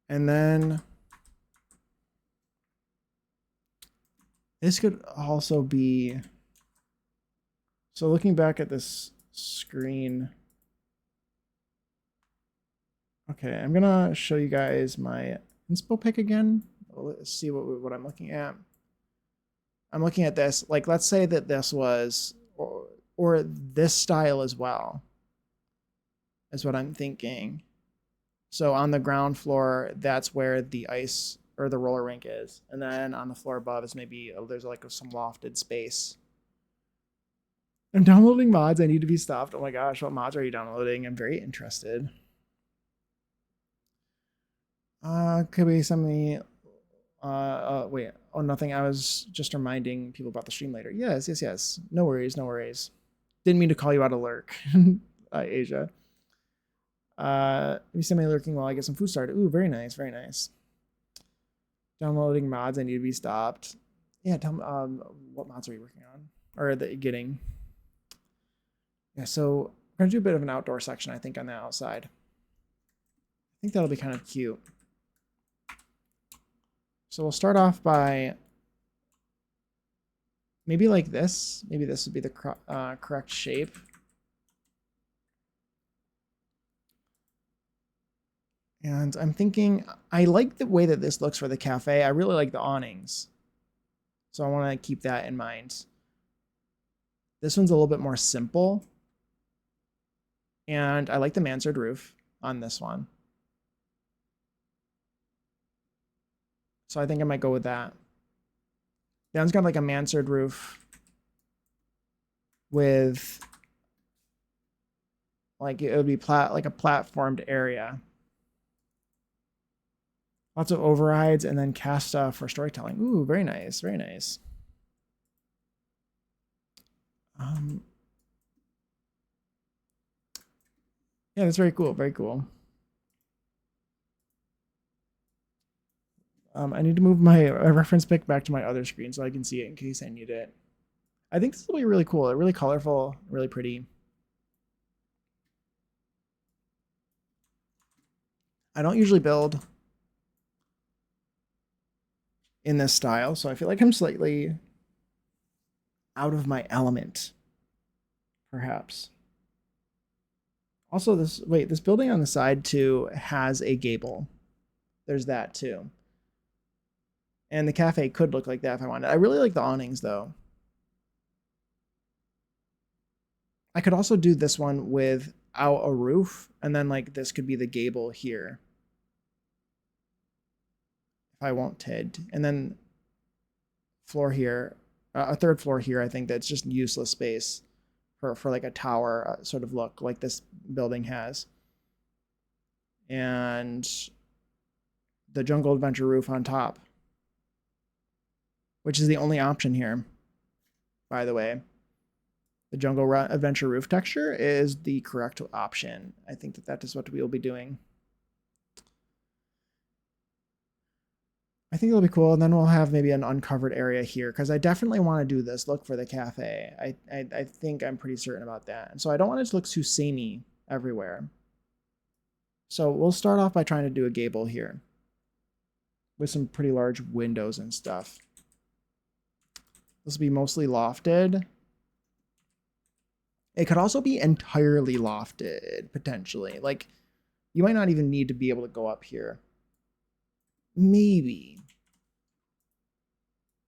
And then this could also be, so looking back at this screen, okay, I'm gonna show you guys my inspo pick again. Let's see what I'm looking at. I'm looking at this, like, let's say that this was, or this style as well, is what I'm thinking. So on the ground floor, that's where the ice or the roller rink is. And then on the floor above is maybe, there's like some lofted space. I'm downloading mods. I need to be stopped. Oh my gosh, what mods are you downloading? I'm very interested. Could be something. Wait. Oh, nothing. I was just reminding people about the stream later. Yes. No worries. Didn't mean to call you out of lurk, Asia. Maybe somebody lurking while I get some food started. Ooh, very nice. Downloading mods. I need to be stopped. Yeah, tell me, what mods are you working on? Or that you're getting? Yeah, so we're gonna do a bit of an outdoor section, I think, on the outside. I think that'll be kind of cute. So we'll start off by maybe like this. Maybe this would be the correct shape. And I'm thinking, I like the way that this looks for the cafe. I really like the awnings. So I want to keep that in mind. This one's a little bit more simple. And I like the mansard roof on this one. So I think I might go with that. That one's got like a mansard roof with, like, it would be like a platformed area. Lots of overrides, and then Casta for storytelling. Ooh, very nice. Yeah, that's very cool. I need to move my reference pick back to my other screen so I can see it in case I need it. I think this will be really cool. Really colorful, really pretty. I don't usually build in this style, so I feel like I'm slightly out of my element, perhaps. Also, this building on the side too has a gable. There's that too. And the cafe could look like that if I wanted. I really like the awnings though. I could also do this one without a roof, and then like this could be the gable here. If I wanted. And then floor here, a third floor here, I think that's just useless space for like a tower sort of look like this building has. And the jungle adventure roof on top, which is the only option here, by the way. The jungle adventure roof texture is the correct option. I think that is what we will be doing. I think it'll be cool. And then we'll have maybe an uncovered area here because I definitely want to do this. Look for the cafe. I think I'm pretty certain about that. And so I don't want it to look too samey everywhere. So we'll start off by trying to do a gable here with some pretty large windows and stuff. This will be mostly lofted. It could also be entirely lofted, potentially. Like, you might not even need to be able to go up here. Maybe.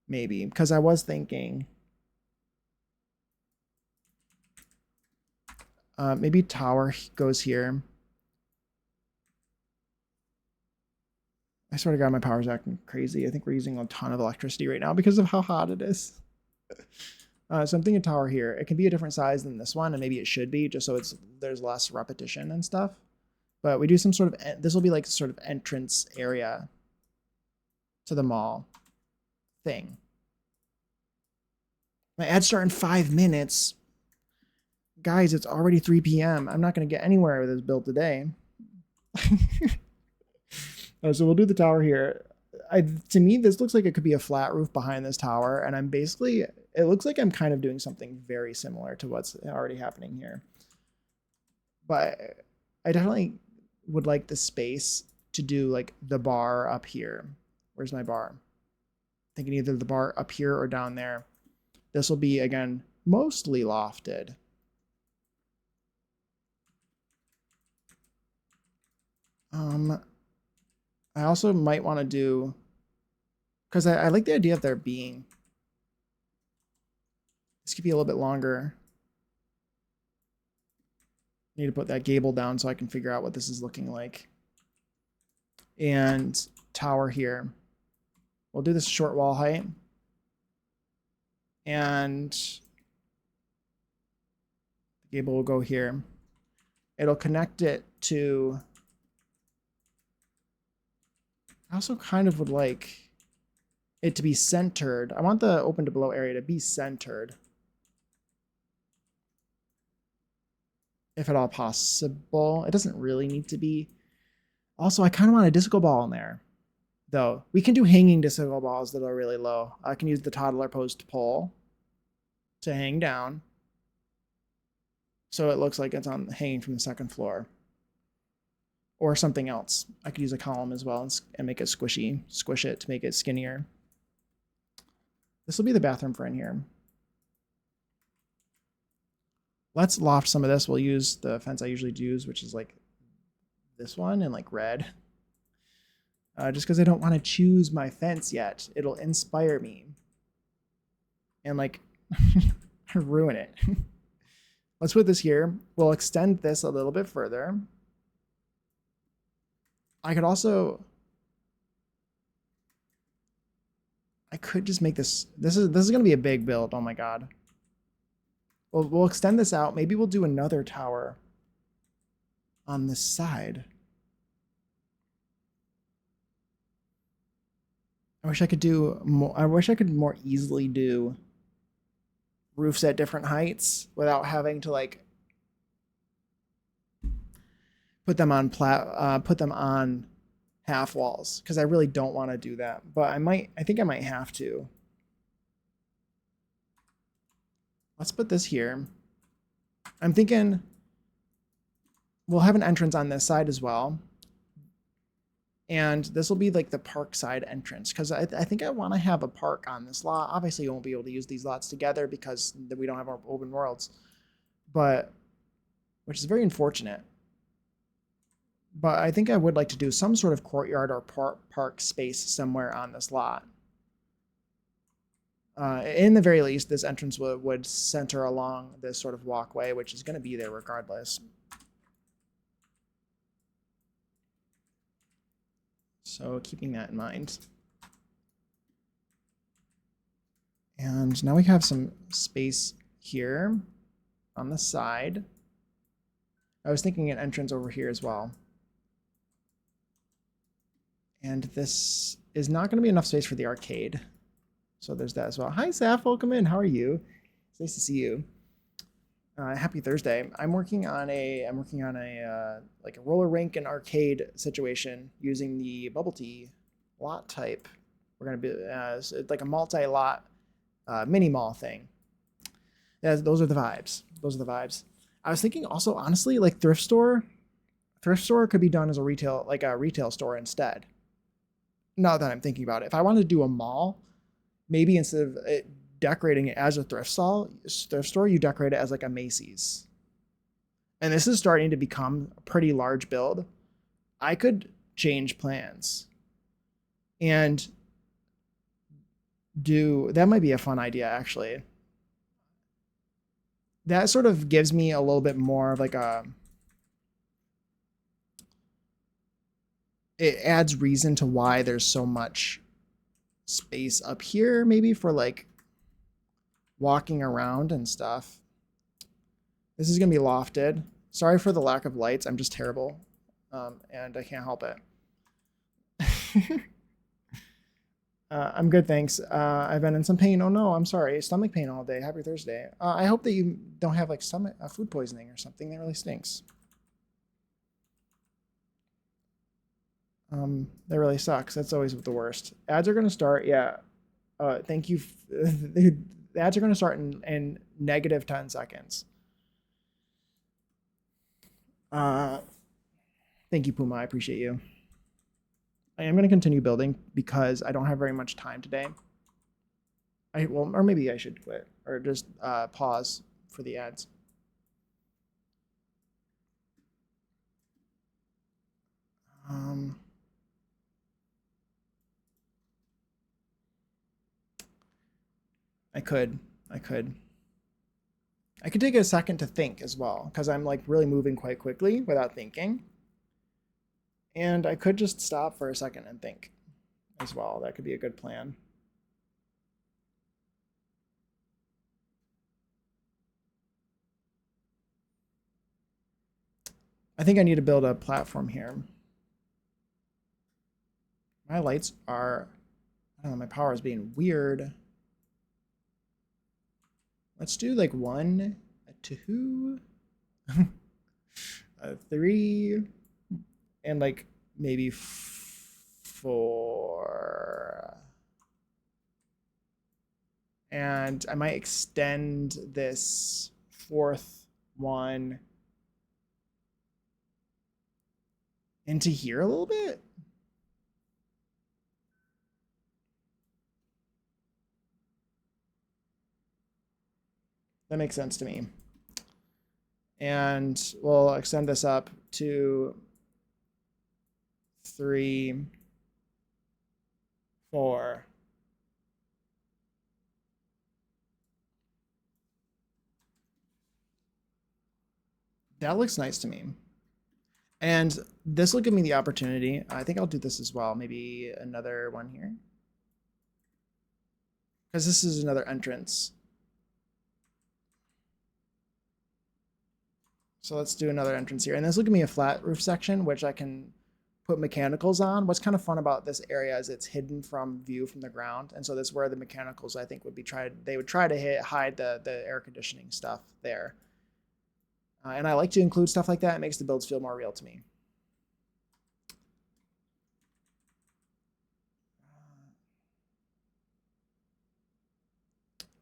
Maybe, because I was thinking maybe tower goes here. I swear to God, my power's acting crazy. I think we're using a ton of electricity right now because of how hot it is. So I'm thinking tower here. It can be a different size than this one, and maybe it should be, just so there's less repetition and stuff. But we do some sort of, this will be like sort of entrance area to the mall thing. My ads start in 5 minutes. Guys, it's already 3 p.m. I'm not going to get anywhere with this build today. So we'll do the tower here. To me, this looks like it could be a flat roof behind this tower, and I'm basically, it looks like I'm kind of doing something very similar to what's already happening here. But I definitely would like the space to do like the bar up here. Where's my bar? Thinking either the bar up here or down there. This will be, again, mostly lofted. I also might want to do, because I like the idea of there being, this could be a little bit longer. Need to put that gable down so I can figure out what this is looking like. And tower here. We'll do this short wall height. And the gable will go here. It'll connect it to, I also kind of would like it to be centered. I want the open to below area to be centered, if at all possible. It doesn't really need to be. Also, I kind of want a disco ball in there, though. We can do hanging disco balls that are really low. I can use the toddler pose to pull to hang down, so it looks like it's on hanging from the second floor. Or something else. I could use a column as well and make it squishy. Squish it to make it skinnier. This will be the bathroom for in here. Let's loft some of this. We'll use the fence I usually use, which is like this one in like red. Just because I don't want to choose my fence yet. It'll inspire me. And like ruin it. Let's put this here. We'll extend this a little bit further. I could also, I could just make this, this is going to be a big build. Oh my God. We'll extend this out. Maybe we'll do another tower on this side. I wish I could do more. I wish I could more easily do roofs at different heights without having to like put them on half walls, because I really don't want to do that. But I think I might have to. Let's put this here. I'm thinking we'll have an entrance on this side as well. And this will be like the park side entrance, because I think I want to have a park on this lot. Obviously, you won't be able to use these lots together because we don't have our open worlds, but which is very unfortunate. But I think I would like to do some sort of courtyard or park space somewhere on this lot. In the very least, this entrance would center along this sort of walkway, which is going to be there regardless. So keeping that in mind. And now we have some space here on the side. I was thinking an entrance over here as well. And this is not going to be enough space for the arcade. So there's that as well. Hi, Saf. Welcome in. How are you? It's nice to see you. Happy Thursday. I'm working on a like a roller rink and arcade situation using the bubble tea lot type We're gonna be it's like a multi-lot mini mall thing. Those are the vibes. Those are the vibes. I was thinking also, honestly, like thrift store. Thrift store could be done as a retail store instead. Now that I'm thinking about it, if I wanted to do a mall, maybe instead of decorating it as a thrift store, you decorate it as like a Macy's. And this is starting to become a pretty large build. I could change plans and do that. Might be a fun idea, actually. That sort of gives me a little bit more of like it adds reason to why there's so much space up here, maybe for like walking around and stuff. This is gonna be lofted. Sorry for the lack of lights. I'm just terrible, and I can't help it. I'm good, thanks. I've been in some pain. Oh no, I'm sorry. Stomach pain all day. Happy Thursday. I hope that you don't have like stomach food poisoning or something. That really stinks. That really sucks. That's always the worst. Ads are gonna start. Yeah. Thank you. The ads are gonna start in negative 10 seconds. Thank you, Puma. I appreciate you. I am going to continue building because I don't have very much time today. Or maybe I should quit or just pause for the ads. I could take a second to think as well because I'm like really moving quite quickly without thinking. And I could just stop for a second and think as well. That could be a good plan. I think I need to build a platform here. My lights are, I don't know, my power is being weird. Let's do like 1, a 2, a 3, and like maybe 4. And I might extend this 4th one into here a little bit. That makes sense to me. And we'll extend this up to 3, 4. That looks nice to me. And this will give me the opportunity. I think I'll do this as well. Maybe another one here. Because this is another entrance. So let's do another entrance here. And this will give me a flat roof section, which I can put mechanicals on. What's kind of fun about this area is it's hidden from view from the ground. And so this is where the mechanicals, I think, would be they would try to hide the air conditioning stuff there. And I like to include stuff like that. It makes the builds feel more real to me.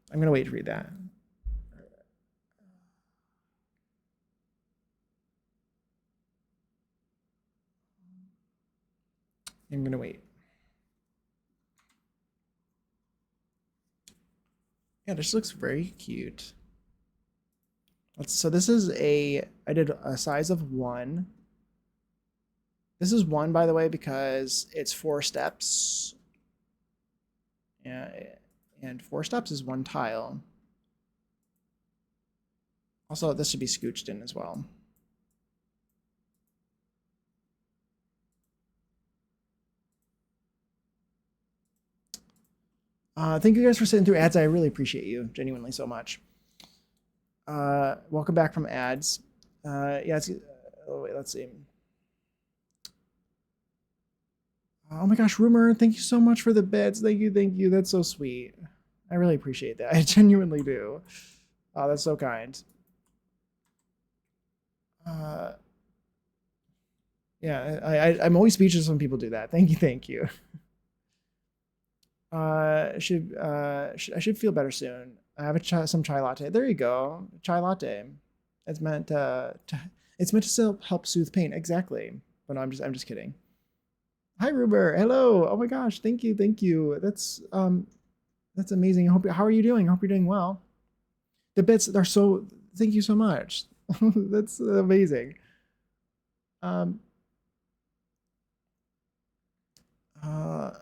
I'm going to wait to read that. I'm going to wait. Yeah, this looks very cute. So this is I did a size of 1. This is 1, by the way, because it's 4 steps. Yeah, and 4 steps is 1 tile. Also, this should be scooched in as well. Thank you guys for sitting through ads. I really appreciate you genuinely so much. Welcome back from ads. Yeah, wait, let's see. Oh my gosh, Rumor, thank you so much for the bits. Thank you. That's so sweet. I really appreciate that. I genuinely do. Oh, that's so kind. Yeah, I'm always speechless when people do that. Thank you. I should feel better soon. I have some chai latte. There you go, chai latte. It's meant it's meant to help soothe pain. Exactly. But no, I'm just kidding. Hi, Ruber. Hello. Oh my gosh. Thank you. Thank you. That's amazing. How are you doing? I hope you're doing well. The bits are so. Thank you so much. That's amazing. Um,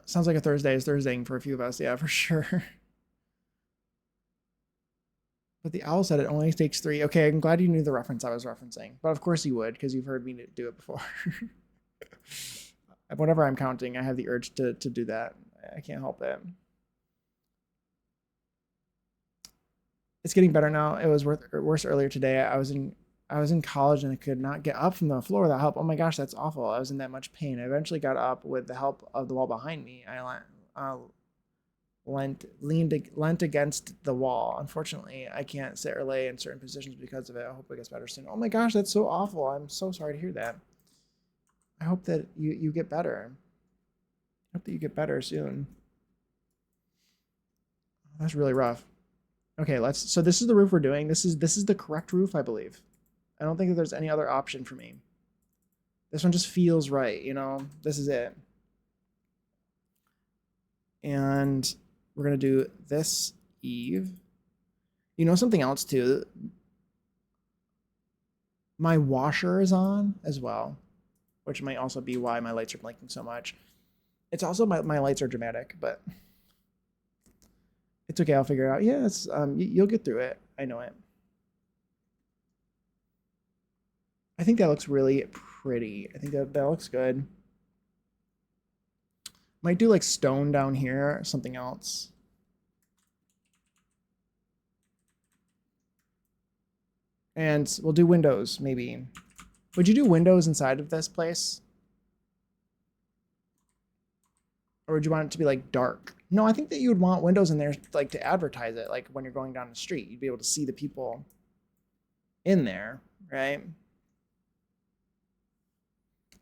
Sounds like a Thursday is Thursdaying for a few of us. Yeah, for sure. But the owl said it only takes 3. Okay, I'm glad you knew the reference I was referencing. But of course you would, because you've heard me do it before. Whenever I'm counting, I have the urge to do that. I can't help it. It's getting better now. It was worse earlier today. I was in college and I could not get up from the floor without help. Oh my gosh, that's awful. I was in that much pain. I eventually got up with the help of the wall behind me. I leant against the wall. Unfortunately, I can't sit or lay in certain positions because of it. I hope it gets better soon. Oh my gosh, that's so awful. I'm so sorry to hear that. I hope that you get better. I hope that you get better soon. That's really rough. Okay, so this is the roof we're doing. This is the correct roof, I believe. I don't think that there's any other option for me. This one just feels right, you know? This is it. And we're going to do this eave. You know something else too? My washer is on as well, which might also be why my lights are blinking so much. It's also my lights are dramatic, but it's okay. I'll figure it out. Yeah, you'll get through it. I know it. I think that looks really pretty. I think that looks good. Might do like stone down here or something else. And we'll do windows, maybe. Would you do windows inside of this place? Or would you want it to be like dark? No, I think that you would want windows in there like to advertise it. Like when you're going down the street, you'd be able to see the people in there, right?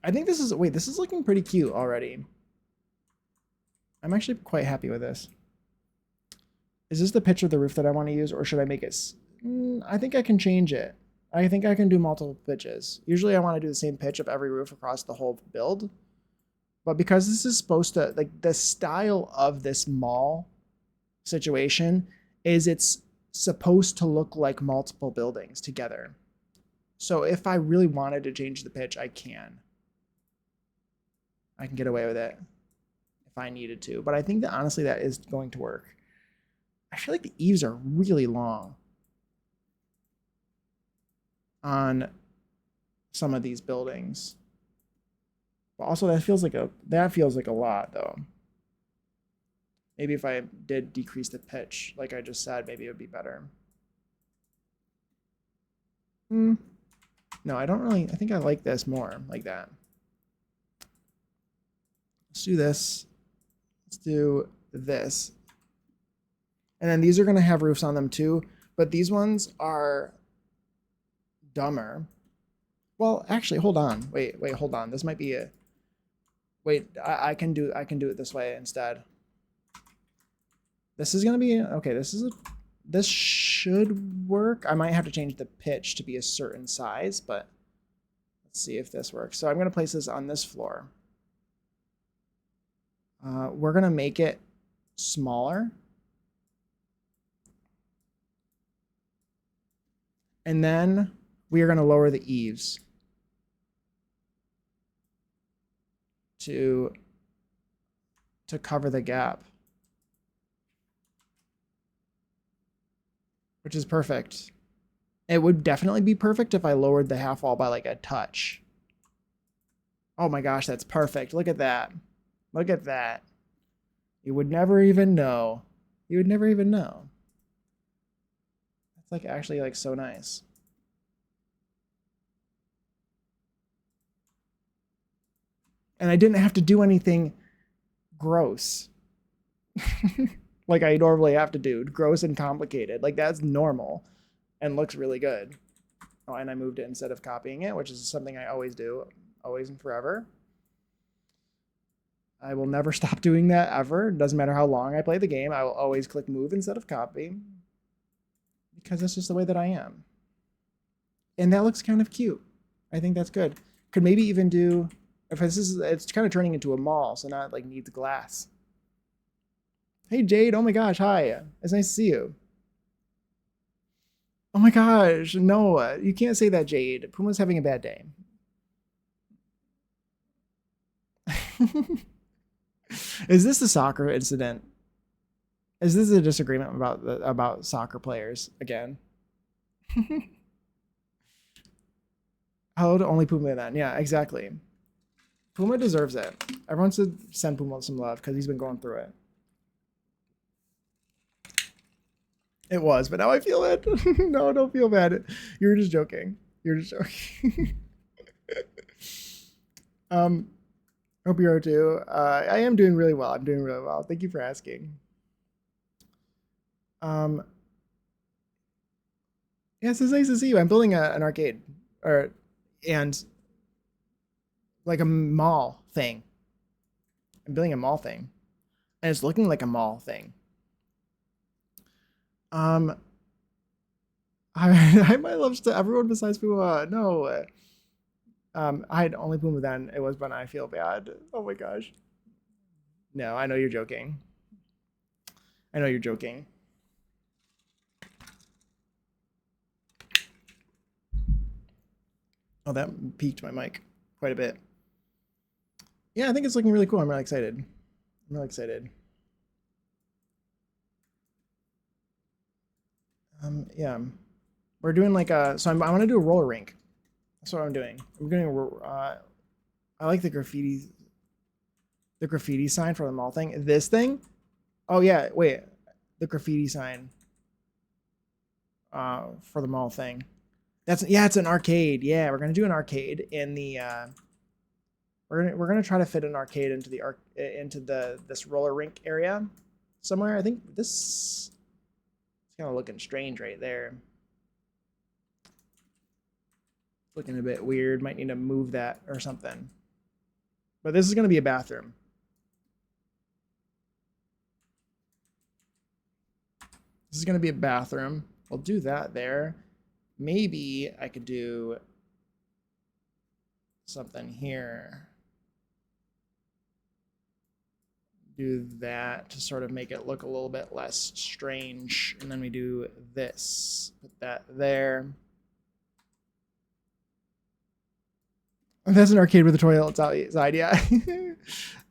I think this is looking pretty cute already. I'm actually quite happy with this. Is this the pitch of the roof that I want to use, or should I make it? I think I can change it. I think I can do multiple pitches. Usually I want to do the same pitch of every roof across the whole build. But because this is supposed to, like, the style of this mall situation is it's supposed to look like multiple buildings together. So if I really wanted to change the pitch, I can. I can get away with it if I needed to. But I think that honestly that is going to work. I feel like the eaves are really long on some of these buildings. But also that feels like a lot though. Maybe if I did decrease the pitch, like I just said, maybe it would be better. No, I don't really, I think I like this more like that. Let's do this. Let's do this. And then these are going to have roofs on them too, but these ones are dumber. Well, actually, hold on. Wait, hold on. This might be a wait, I can do it this way instead. This is going to be okay, this should work. I might have to change the pitch to be a certain size, but let's see if this works. So I'm going to place this on this floor. We're going to make it smaller. And then we are going to lower the eaves to cover the gap, which is perfect. It would definitely be perfect if I lowered the half wall by like a touch. Oh my gosh, that's perfect. Look at that. Look at that. You would never even know. You would never even know. That's like actually like so nice. And I didn't have to do anything gross. Like I normally have to do. Gross and complicated. Like that's normal and looks really good. Oh, and I moved it instead of copying it, which is something I always do, always and forever. I will never stop doing that ever. It doesn't matter how long I play the game. I will always click move instead of copy because that's just the way that I am. And that looks kind of cute. I think that's good. Could maybe even do, if this is, it's kind of turning into a mall, so not like needs glass. Hey Jade, oh my gosh, hi. It's nice to see you. Oh my gosh, no, you can't say that, Jade. Puma's having a bad day. Is this the soccer incident? Is this a disagreement about soccer players again? How to only Puma then? Yeah, exactly. Puma deserves it. Everyone should send Puma some love because he's been going through it. It was, but now I feel bad. No, don't feel bad. You were just joking. You're just joking. Hope you are too. I am doing really well. I'm doing really well. Thank you for asking. Yes, it's nice to see you. I'm building an arcade, and like a mall thing. I'm building a mall thing, and it's looking like a mall thing. I I might love to everyone besides Puma. No, I had only Puma then. It was when I feel bad. Oh my gosh. No, I know you're joking. I know you're joking. Oh, that peaked my mic quite a bit. Yeah, I think it's looking really cool. I'm really excited. I'm really excited. Yeah, we're doing like a. So I want to do a roller rink. That's what I'm doing. I'm doing. I like the graffiti sign for the mall thing. This thing. Oh yeah, wait. The graffiti sign. For the mall thing. It's an arcade. Yeah, we're gonna do an arcade in the. We're gonna try to fit an arcade into this roller rink area somewhere. I think this is kind of looking strange right there. Looking a bit weird. Might need to move that or something. But this is gonna be a bathroom. This is gonna be a bathroom. We'll do that there. Maybe I could do something here. Do that to sort of make it look a little bit less strange. And then we do this. Put that there. That's an arcade with a toilet outside, yeah.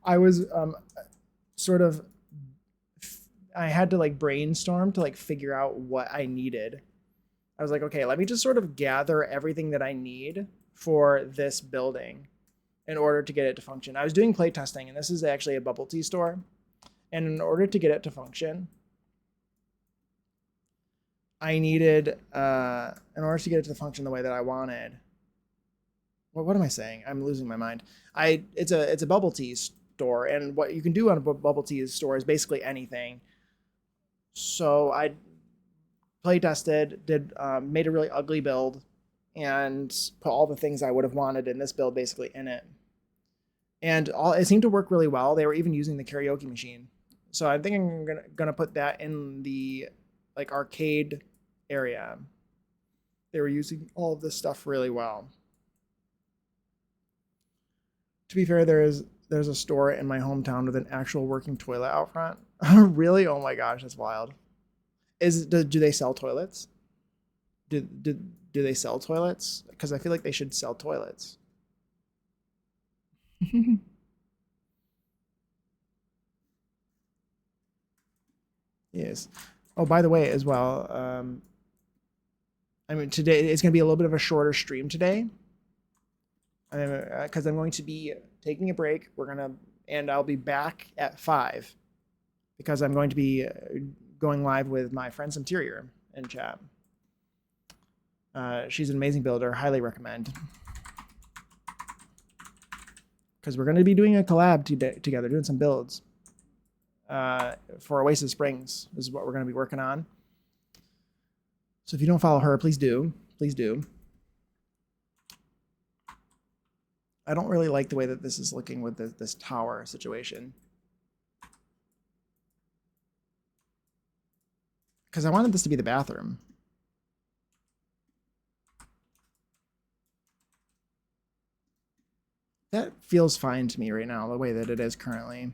I was sort of, I had to like brainstorm to like figure out what I needed. I was like, okay, let me just sort of gather everything that I need for this building in order to get it to function. I was doing play testing, and this is actually a bubble tea store. And in order to get it to function, I needed, in order to get it to function the way that I wanted. What am I saying? I'm losing my mind. It's a bubble tea store, and what you can do on a bubble tea store is basically anything. So I play tested, made a really ugly build, and put all the things I would have wanted in this build basically in it. And it seemed to work really well. They were even using the karaoke machine. So I think I'm gonna put that in the like arcade area. They were using all of this stuff really well. To be fair, there's a store in my hometown with an actual working toilet out front. Really? Oh my gosh, that's wild. Do they sell toilets? Do they sell toilets? Because I feel like they should sell toilets. Yes. Oh, by the way, as well, I mean, today it's going to be a little bit of a shorter stream today, because I'm going to be taking a break. And I'll be back at 5 because I'm going to be going live with my friend Interior in chat. She's an amazing builder. Highly recommend. Because we're going to be doing a collab together, doing some builds. For Oasis Springs is what we're going to be working on. So if you don't follow her, please do. Please do. I don't really like the way that this is looking with this tower situation. Because I wanted this to be the bathroom. That feels fine to me right now, the way that it is currently.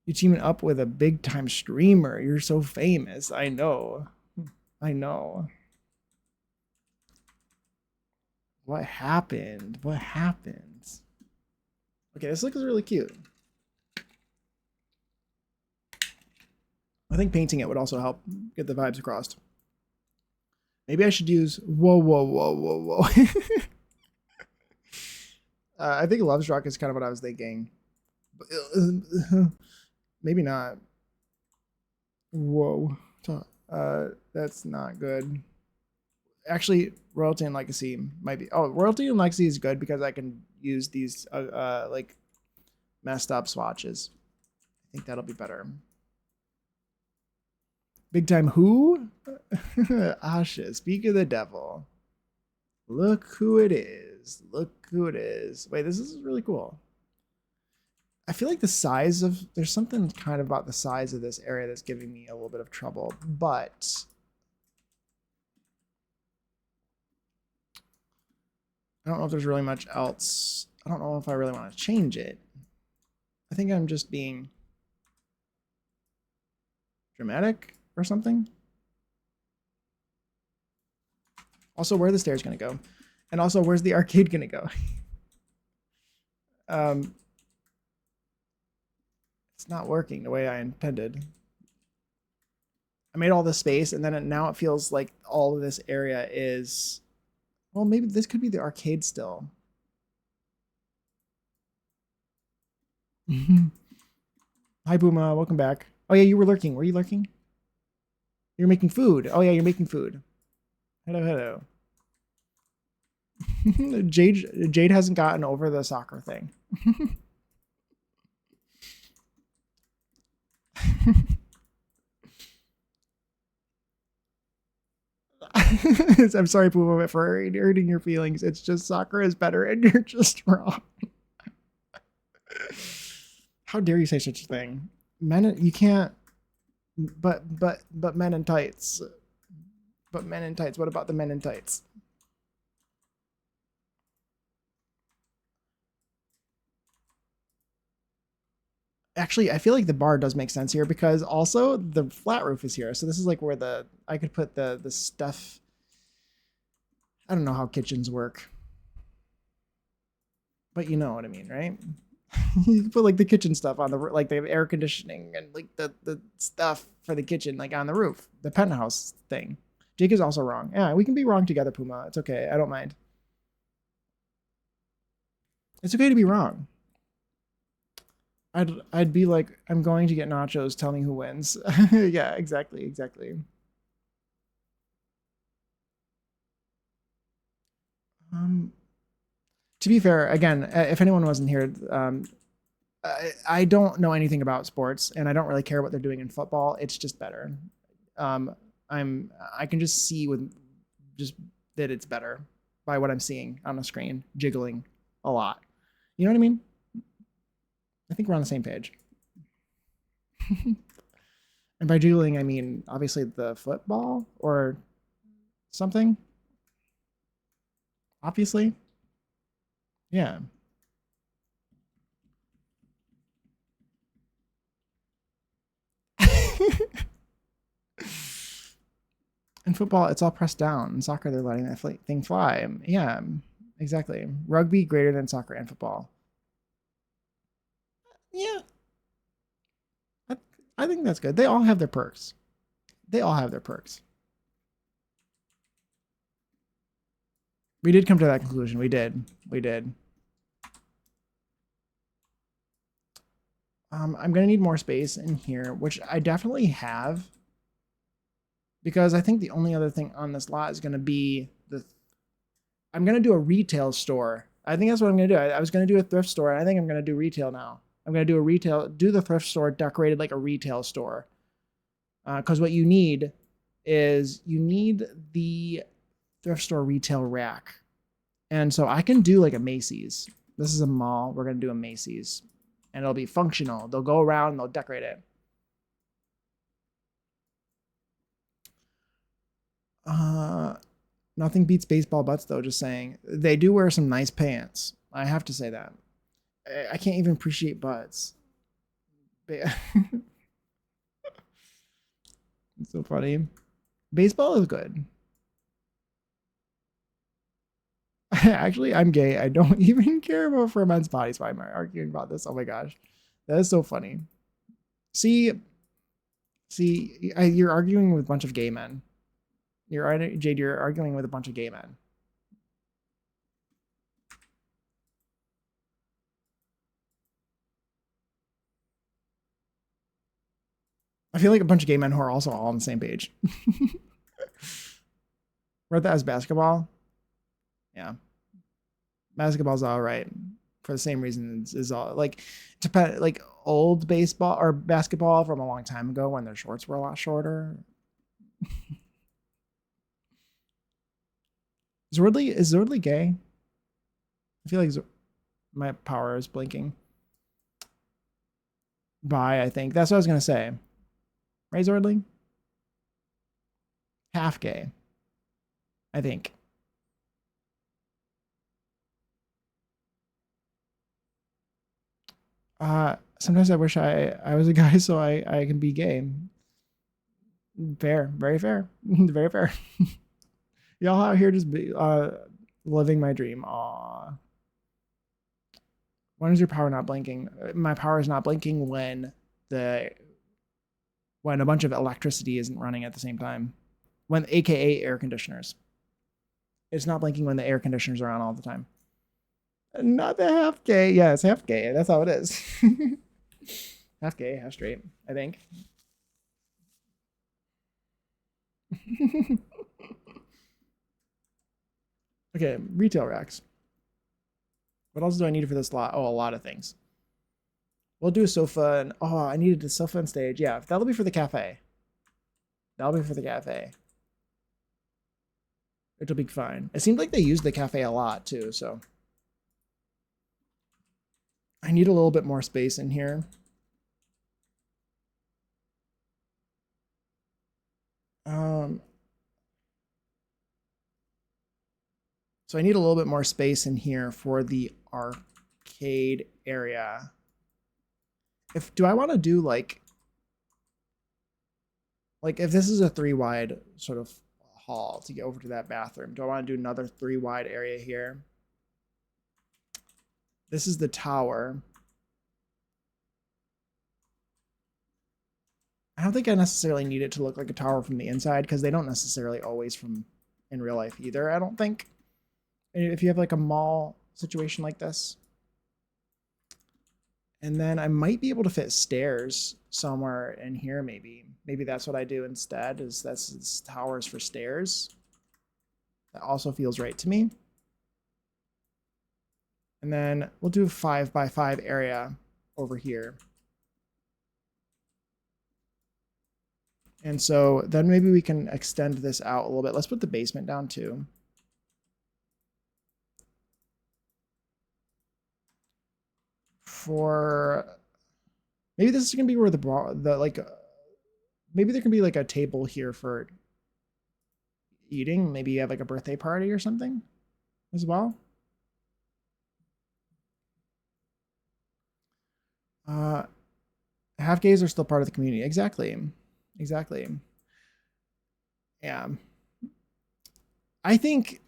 You teaming up with a big time streamer. You're so famous. I know. I know. What happened? What happened? Okay, this looks really cute. I think painting it would also help get the vibes across. Maybe I should use whoa, whoa, whoa, whoa, whoa. I think Love Struck is kind of what I was thinking. Maybe not. Whoa. That's not good. Actually, Royalty and Legacy might be. Oh, Royalty and Legacy is good because I can use these like messed up swatches. I think that'll be better. Big time who? Asha, speak of the devil. Look who it is. Look who it is. Wait, this is really cool. I feel like the size of, there's something kind of about the size of this area that's giving me a little bit of trouble, but I don't know if there's really much else. I don't know if I really want to change it. I think I'm just being dramatic or something. Also, where are the stairs going to go? And also, where's the arcade going to go? It's not working the way I intended. I made all this space, and then now it feels like all of this area is... Well, maybe this could be the arcade still. Hi, Booma. Welcome back. Oh, yeah, you were lurking. Were you lurking? You're making food. Oh, yeah, you're making food. Hello, hello. Jade hasn't gotten over the soccer thing. I'm sorry, Puma, for hurting your feelings. It's just soccer is better and you're just wrong. How dare you say such a thing? Men, you can't, but men in tights. But men in tights, what about the men in tights? Actually, I feel like the bar does make sense here because also the flat roof is here. So this is like where I could put the stuff. I don't know how kitchens work. But you know what I mean, right? You can put like the kitchen stuff on the, like they have air conditioning and like the stuff for the kitchen, like on the roof, the penthouse thing. Jake is also wrong. Yeah, we can be wrong together, Puma. It's okay. I don't mind. It's okay to be wrong. I'd be like, I'm going to get nachos. Tell me who wins. Yeah, exactly. To be fair, again, if anyone wasn't here, I don't know anything about sports, and I don't really care what they're doing in football. It's just better. I can just see with just that it's better by what I'm seeing on the screen, jiggling a lot. You know what I mean? I think we're on the same page. And by jiggling, I mean obviously the football or something. Obviously. Yeah. In football, it's all pressed down. In soccer, they're letting that thing fly. Yeah, exactly. Rugby greater than soccer and football. Yeah. I think that's good. They all have their perks. They all have their perks. We did come to that conclusion. We did. I'm going to need more space in here, which I definitely have. Because I think the only other thing on this lot is going to be I'm going to do a retail store. I think that's what I'm going to do. I was going to do a thrift store, and I think I'm going to do retail now. I'm going to do the thrift store decorated like a retail store. Because what you need is the thrift store retail rack. And so I can do like a Macy's. This is a mall. We're going to do a Macy's. And it'll be functional. They'll go around and they'll decorate it. Nothing beats baseball butts, though, just saying. They do wear some nice pants. I have to say that. I can't even appreciate butts. It's so funny. Baseball is good. Actually, I'm gay. I don't even care about for men's bodies. Why am I arguing about this? Oh my gosh. That is so funny. See, you're arguing with a bunch of gay men. Jade, you're arguing with a bunch of gay men. I feel like a bunch of gay men who are also all on the same page. Read that as basketball. Yeah. Basketball's all right for the same reason is all like like old baseball or basketball from a long time ago when their shorts were a lot shorter. Is Zordly gay? I feel like my power is blinking. Bye, I think. That's what I was gonna say. Right, Zordly? Half gay. I think. Sometimes I wish I was a guy so I can be gay. Fair, very fair, very fair. Y'all out here just be living my dream. Aw. When is your power not blinking? My power is not blinking when a bunch of electricity isn't running at the same time. When AKA air conditioners. It's not blinking when the air conditioners are on all the time. Not the half gay. Yeah, it's half gay. That's how it is. Half gay, half straight, I think. Okay, retail racks. What else do I need for this lot? Oh, a lot of things. We'll do a sofa and I needed a sofa and stage. Yeah, that'll be for the cafe. That'll be for the cafe. It'll be fine. It seemed like they used the cafe a lot too, so I need a little bit more space in here. So I need a little bit more space in here for the arcade area. Do I want to do like if this is a 3 wide sort of hall to get over to that bathroom, do I want to do another 3 wide area here? This is the tower. I don't think I necessarily need it to look like a tower from the inside because they don't necessarily always from in real life either, I don't think. If you have like a mall situation like this. And then I might be able to fit stairs somewhere in here maybe. Maybe that's what I do instead, is that's towers for stairs. That also feels right to me. And then we'll do a 5 by 5 area over here. And so then maybe we can extend this out a little bit. Let's put the basement down too. Maybe this is gonna be where maybe there can be like a table here for eating. Maybe you have like a birthday party or something as well. Half gays are still part of the community. Exactly. Yeah. I think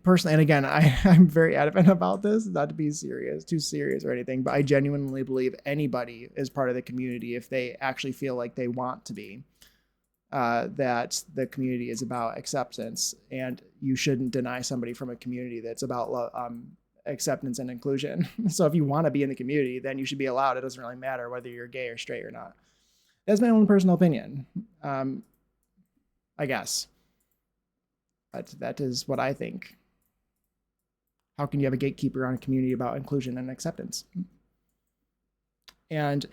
personally, and again, I'm very adamant about this, not to be too serious or anything, but I genuinely believe anybody is part of the community if they actually feel like they want to be. That the community is about acceptance, and you shouldn't deny somebody from a community that's about acceptance and inclusion. So if you want to be in the community, then you should be allowed. It doesn't really matter whether you're gay or straight or not. That's my own personal opinion, I guess. But that is what I think. How can you have a gatekeeper on a community about inclusion and acceptance? And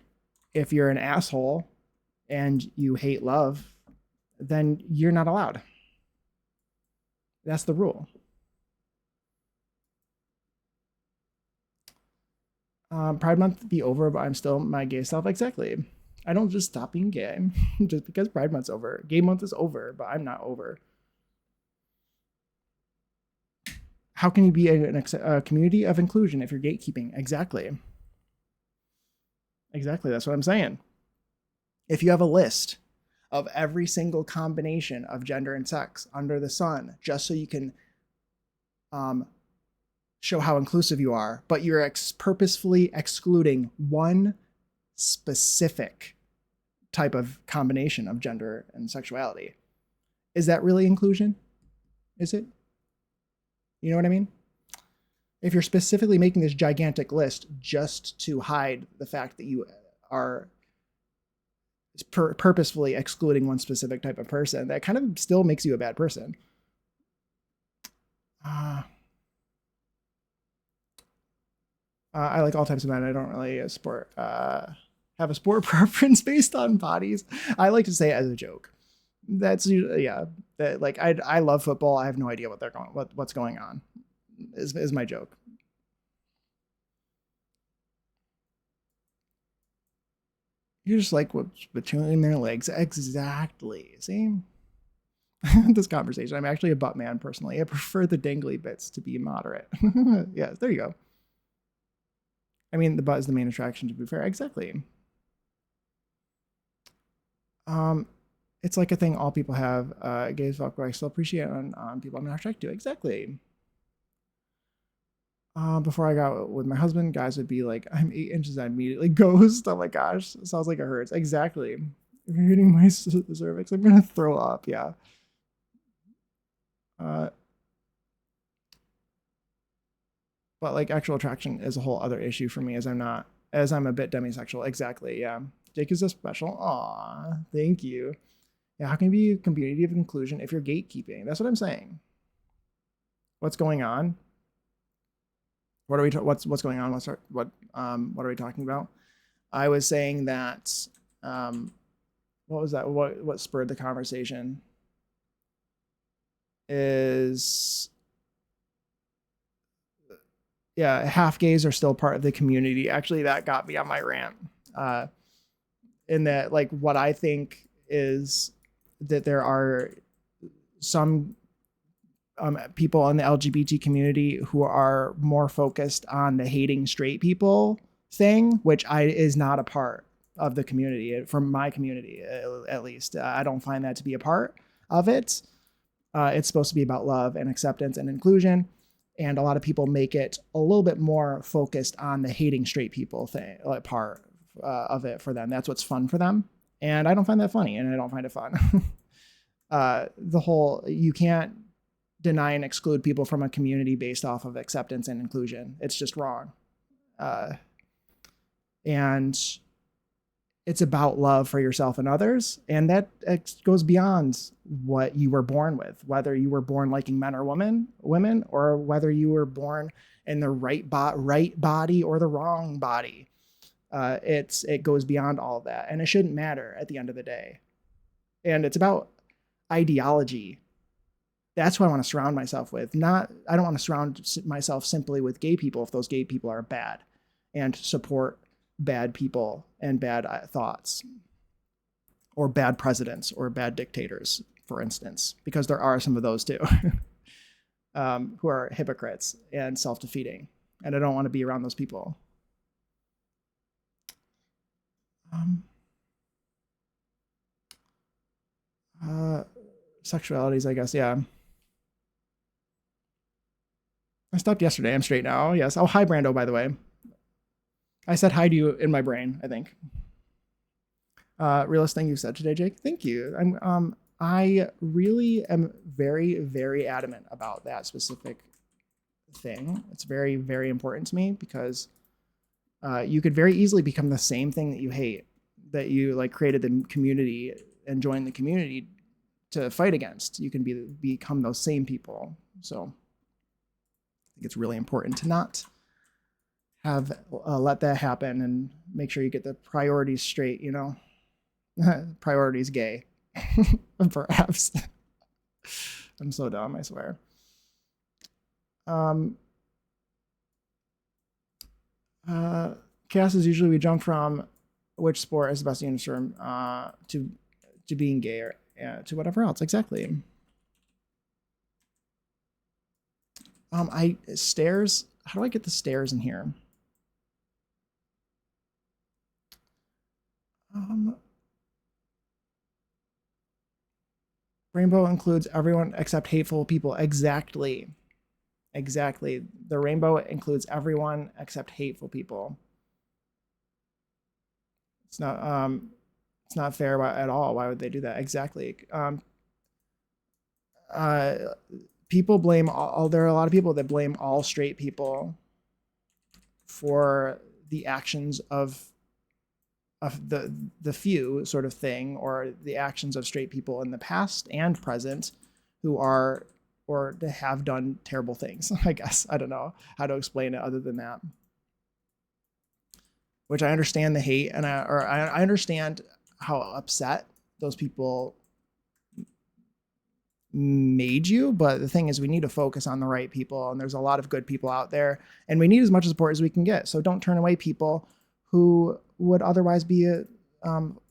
if you're an asshole and you hate love, then you're not allowed. That's the rule. Pride Month be over, but I'm still my gay self. Exactly. I don't just stop being gay just because Pride Month's over. Gay Month is over, but I'm not over. How can you be a community of inclusion if you're gatekeeping? Exactly. Exactly. That's what I'm saying. If you have a list of every single combination of gender and sex under the sun, just so you can show how inclusive you are, but you're purposefully excluding one specific type of combination of gender and sexuality. Is that really inclusion? Is it? You know what I mean? If you're specifically making this gigantic list just to hide the fact that you are purposefully excluding one specific type of person, that kind of still makes you a bad person. I like all types of men. I don't really have a sport preference based on bodies. I like to say it as a joke. That's yeah. That like I love football. I have no idea what's going on. Is my joke. You're just like what's between their legs. Exactly. See? This conversation. I'm actually a butt man personally. I prefer the dangly bits to be moderate. Yes, there you go. I mean, the butt is the main attraction, to be fair. Exactly. It's like a thing all people have. Gays, fuck, I still appreciate on people I'm not attracted to. Exactly. Before I got with my husband, guys would be like, I'm 8 inches, I immediately ghost. Oh my gosh, sounds like it hurts. Exactly. If you're hitting my cervix, I'm gonna throw up. Yeah. But like actual attraction is a whole other issue for me, as I'm a bit demisexual. Exactly. Yeah. Jake is a special. Aw, thank you. Yeah. How can you be a community of inclusion if you're gatekeeping? That's what I'm saying. What's going on? What are we? What's going on? What are we talking about? I was saying that. What was that? What spurred the conversation? Is yeah, half gays are still part of the community. Actually, that got me on my rant. In that, like, what I think is that there are some people in the LGBT community who are more focused on the hating straight people thing, which is not a part of the community, from my community at least. I don't find that to be a part of it. It's supposed to be about love and acceptance and inclusion. And a lot of people make it a little bit more focused on the hating straight people thing, like part of it for them. That's what's fun for them. And I don't find that funny, and I don't find it fun. The whole, you can't deny and exclude people from a community based off of acceptance and inclusion. It's just wrong. And it's about love for yourself and others. And that goes beyond what you were born with, whether you were born liking men or women, or whether you were born in the right body or the wrong body. It goes beyond all of that. And it shouldn't matter at the end of the day. And it's about ideology. That's what I want to surround myself with. I don't want to surround myself simply with gay people if those gay people are bad, and support bad people and bad thoughts, or bad presidents or bad dictators, for instance, because there are some of those too, who are hypocrites and self-defeating. And I don't want to be around those people. Sexualities, I guess. Yeah. I stopped yesterday. I'm straight now. Yes. Oh, hi, Brando, by the way. I said hi to you in my brain, I think. Realest thing you said today, Jake. Thank you. I really am very, very adamant about that specific thing. It's very, very important to me, because you could very easily become the same thing that you hate, that you like created the community and joined the community to fight against. You can become those same people. So I think it's really important to not have let that happen, and make sure you get the priorities straight, you know. Priorities gay. Perhaps. I'm so dumb, I swear. Um, Chaos is usually we jump from which sport is the best uniform to being gay or to whatever else. Exactly. I stairs. How do I get the stairs in here? Um, Rainbow includes everyone except hateful people. Exactly. Exactly. The rainbow includes everyone except hateful people. It's not fair at all. Why would they do that? Exactly. Uh People blame all there are a lot of people that blame all straight people for the actions of the few sort of thing, or the actions of straight people in the past and present who are or have done terrible things. I guess I don't know how to explain it other than that. Which I understand the hate, and I understand how upset those people made you. But the thing is, we need to focus on the right people, and there's a lot of good people out there, and we need as much support as we can get. So don't turn away people who would otherwise be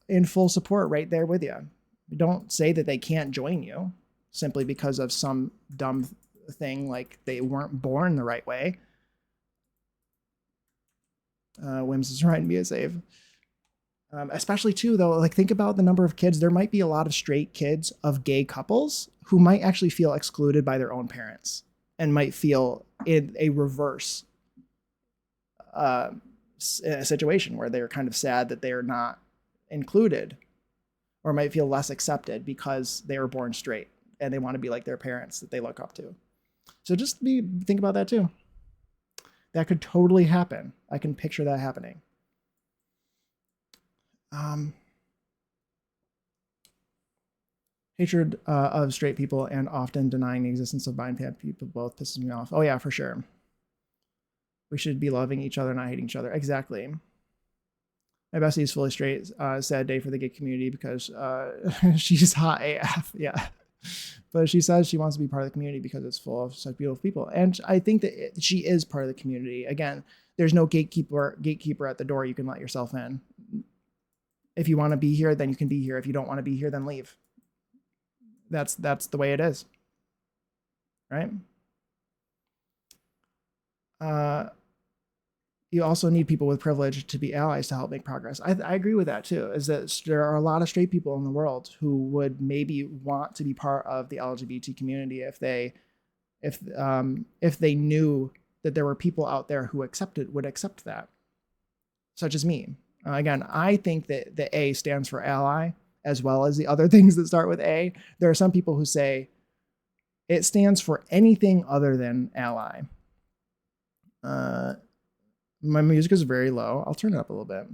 in full support right there with you. Don't say that they can't join you simply because of some dumb thing like they weren't born the right way. Wims is trying to be a save. Especially too, though, like think about the number of kids. There might be a lot of straight kids of gay couples who might actually feel excluded by their own parents and might feel in a reverse uh, situation where they're kind of sad that they are not included, or might feel less accepted because they were born straight and they want to be like their parents that they look up to. So just think about that too. That could totally happen. I can picture that happening. Um, Hatred of straight people and often denying the existence of bi-pan people both pisses me off. Oh yeah, for sure. We should be loving each other, not hating each other. Exactly. My bestie is fully straight. Sad day for the gay community because she's hot AF. Yeah. But she says she wants to be part of the community because it's full of such beautiful people. And I think that she is part of the community. Again, there's no gatekeeper at the door. You can let yourself in. If you want to be here, then you can be here. If you don't want to be here, then leave. That's the way it is. Right? You also need people with privilege to be allies to help make progress. I agree with that too. Is that there are a lot of straight people in the world who would maybe want to be part of the LGBT community if they knew that there were people out there who would accept that, such as me. Again, I think that the A stands for ally, as well as the other things that start with A. There are some people who say it stands for anything other than ally. My music is very low. I'll turn it up a little bit.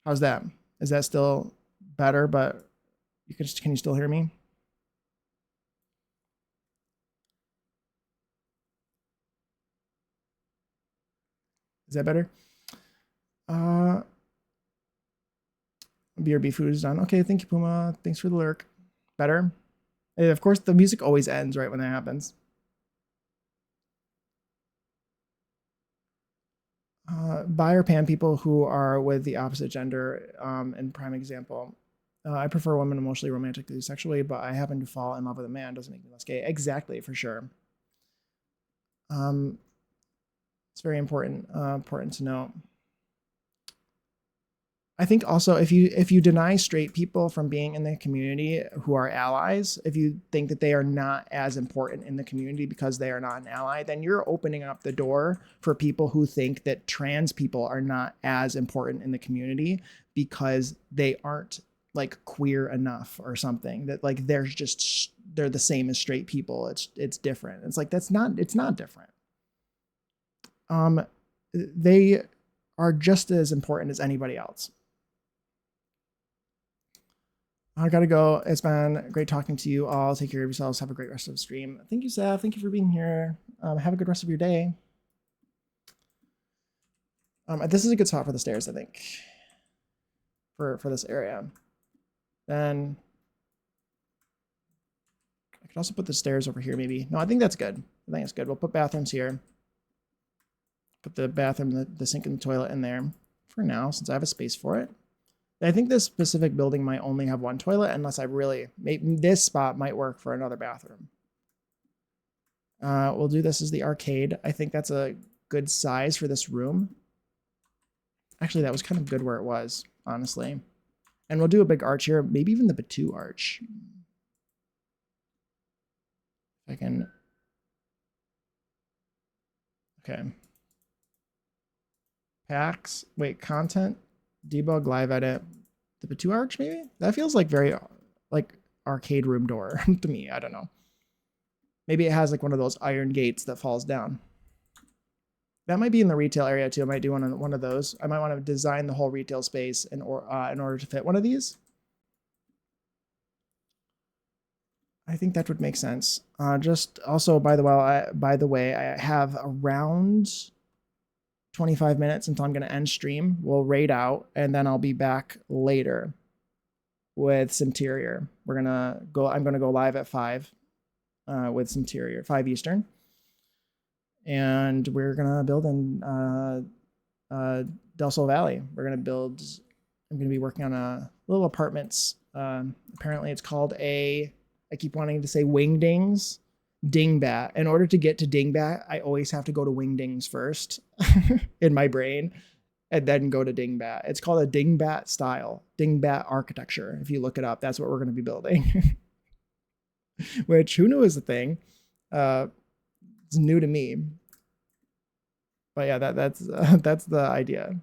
How's that? Is that still better? But can you still hear me? Is that better? BRB food is done. Okay, thank you, Puma. Thanks for the lurk. Better? And of course, the music always ends right when that happens. Bi or pan people who are with the opposite gender, in prime example. I prefer women emotionally, romantically, sexually, but I happen to fall in love with a man. Doesn't make me less gay. Exactly, for sure. It's very important to note. I think also if you deny straight people from being in the community who are allies, if you think that they are not as important in the community because they are not an ally, then you're opening up the door for people who think that trans people are not as important in the community because they aren't like queer enough or something, that like they're the same as straight people. It's different. It's like it's not different. They are just as important as anybody else. I gotta go. It's been great talking to you all. Take care of yourselves. Have a great rest of the stream. Thank you, Seth. Thank you for being here. Have a good rest of your day. This is a good spot for the stairs, I think, for this area. Then I could also put the stairs over here maybe. No, I think that's good. I think it's good. We'll put bathrooms here. Put the bathroom, the sink and the toilet in there for now, since I have a space for it. I think this specific building might only have one toilet unless I really, maybe this spot might work for another bathroom. We'll do this as the arcade. I think that's a good size for this room. Actually, that was kind of good where it was, honestly. And we'll do a big arch here, maybe even the Batu arch. If I can. Okay. Packs. Wait, content. Debug, live edit. The Batu arch, maybe? That feels like very, like, arcade room door to me. I don't know. Maybe it has like one of those iron gates that falls down. That might be in the retail area too. I might do one of those. I might want to design the whole retail space in order to fit one of these. I think that would make sense. Just also, by the way, I have around 25 minutes until I'm going to end stream. We'll raid out, and then I'll be back later with Centurior. I'm going to go live at 5 with Centurior, 5 Eastern. And we're going to build in Del Sol Valley. I'm going to be working on a little apartments. Apparently it's called I keep wanting to say Wingdings Dingbat. In order to get to Dingbat, I always have to go to Wingdings first in my brain and then go to Dingbat. It's called a Dingbat style, Dingbat architecture. If you look it up, that's what we're going to be building. Which, who knew is a thing. It's new to me. But yeah, that's the idea.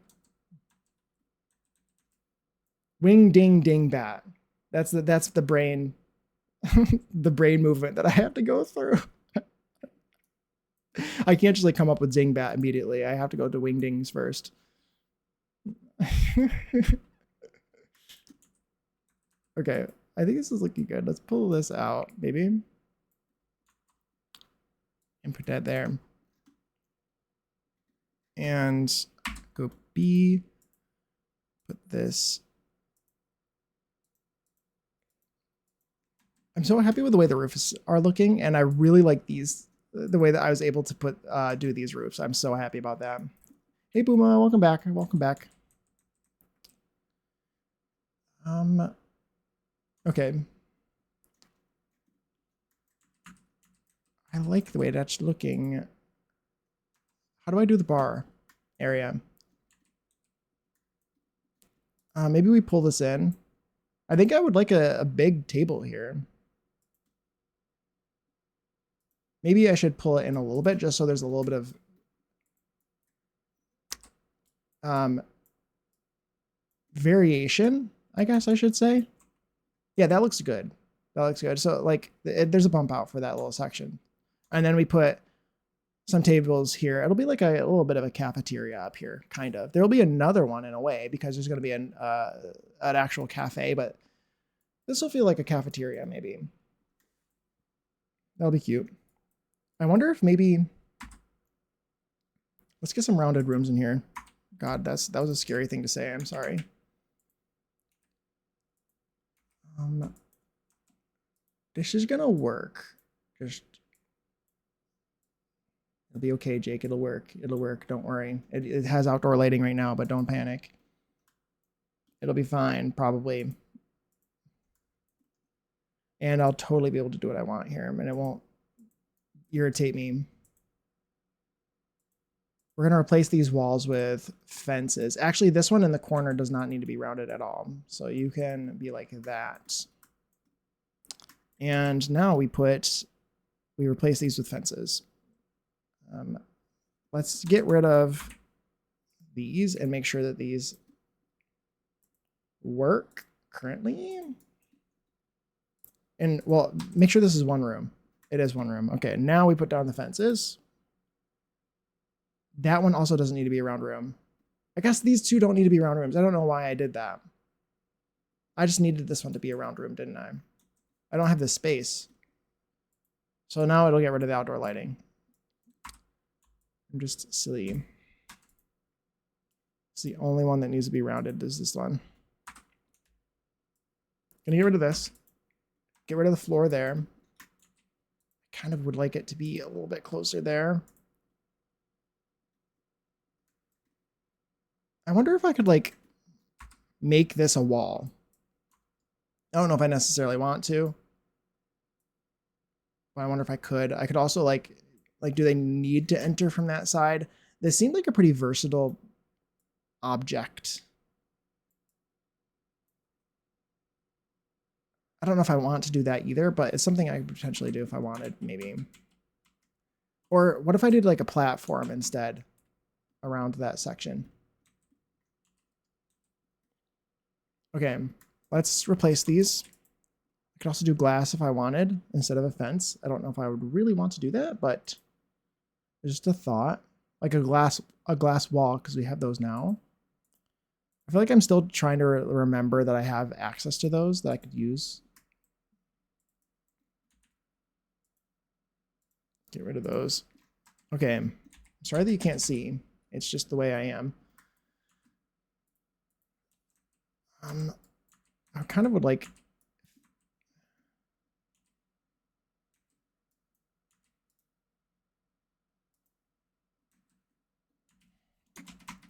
Wing ding ding bat. That's the brain the brain movement that I have to go through. I can't just like come up with ding bat immediately. I have to go to wingdings first. Okay, I think this is looking good. Let's pull this out, maybe. And put that there. And go B. Put this. I'm so happy with the way the roofs are looking, and I really like the way that I was able to do these roofs. I'm so happy about that. Hey Booma, welcome back. Welcome back. Okay. I like the way that's looking. How do I do the bar area? Maybe we pull this in. I think I would like a big table here. Maybe I should pull it in a little bit just so there's a little bit of variation, I guess I should say. Yeah, that looks good. That looks good. So like there's a bump out for that little section. And then we put some tables here. It'll be like a little bit of a cafeteria up here, kind of. There'll be another one in a way because there's going to be an actual cafe, but this will feel like a cafeteria maybe. That'll be cute. I wonder if maybe, let's get some rounded rooms in here. God, that was a scary thing to say. I'm sorry. This is gonna work. Just, it'll be okay, Jake. It'll work. It'll work. Don't worry. It has outdoor lighting right now, but don't panic. It'll be fine, probably. And I'll totally be able to do what I want here, and it won't irritate me. We're going to replace these walls with fences. Actually, this one in the corner does not need to be rounded at all. So you can be like that. And now we replace these with fences. Let's get rid of these and make sure that these work currently. And well, make sure this is one room. It is one room. Okay, now we put down the fences. That one also doesn't need to be a round room. I guess these two don't need to be round rooms. I don't know why I did that. I just needed this one to be a round room, didn't I? I don't have the space. So now it'll get rid of the outdoor lighting. I'm just silly. It's the only one that needs to be rounded is this one. Gonna get rid of this. Get rid of the floor there. kind of would like it to be a little bit closer there. I wonder if I could like make this a wall. I don't know if I necessarily want to, but I wonder if I could. I could also like, do they need to enter from that side? This seemed like a pretty versatile object. I don't know if I want to do that either, but it's something I could potentially do if I wanted, maybe. Or what if I did like a platform instead around that section? Okay, let's replace these. I could also do glass if I wanted instead of a fence. I don't know if I would really want to do that, but it's just a thought. Like a glass wall, because we have those now. I feel like I'm still trying to remember that I have access to those that I could use. Get rid of those. Okay. Sorry that you can't see. It's just the way I am. I kind of would like...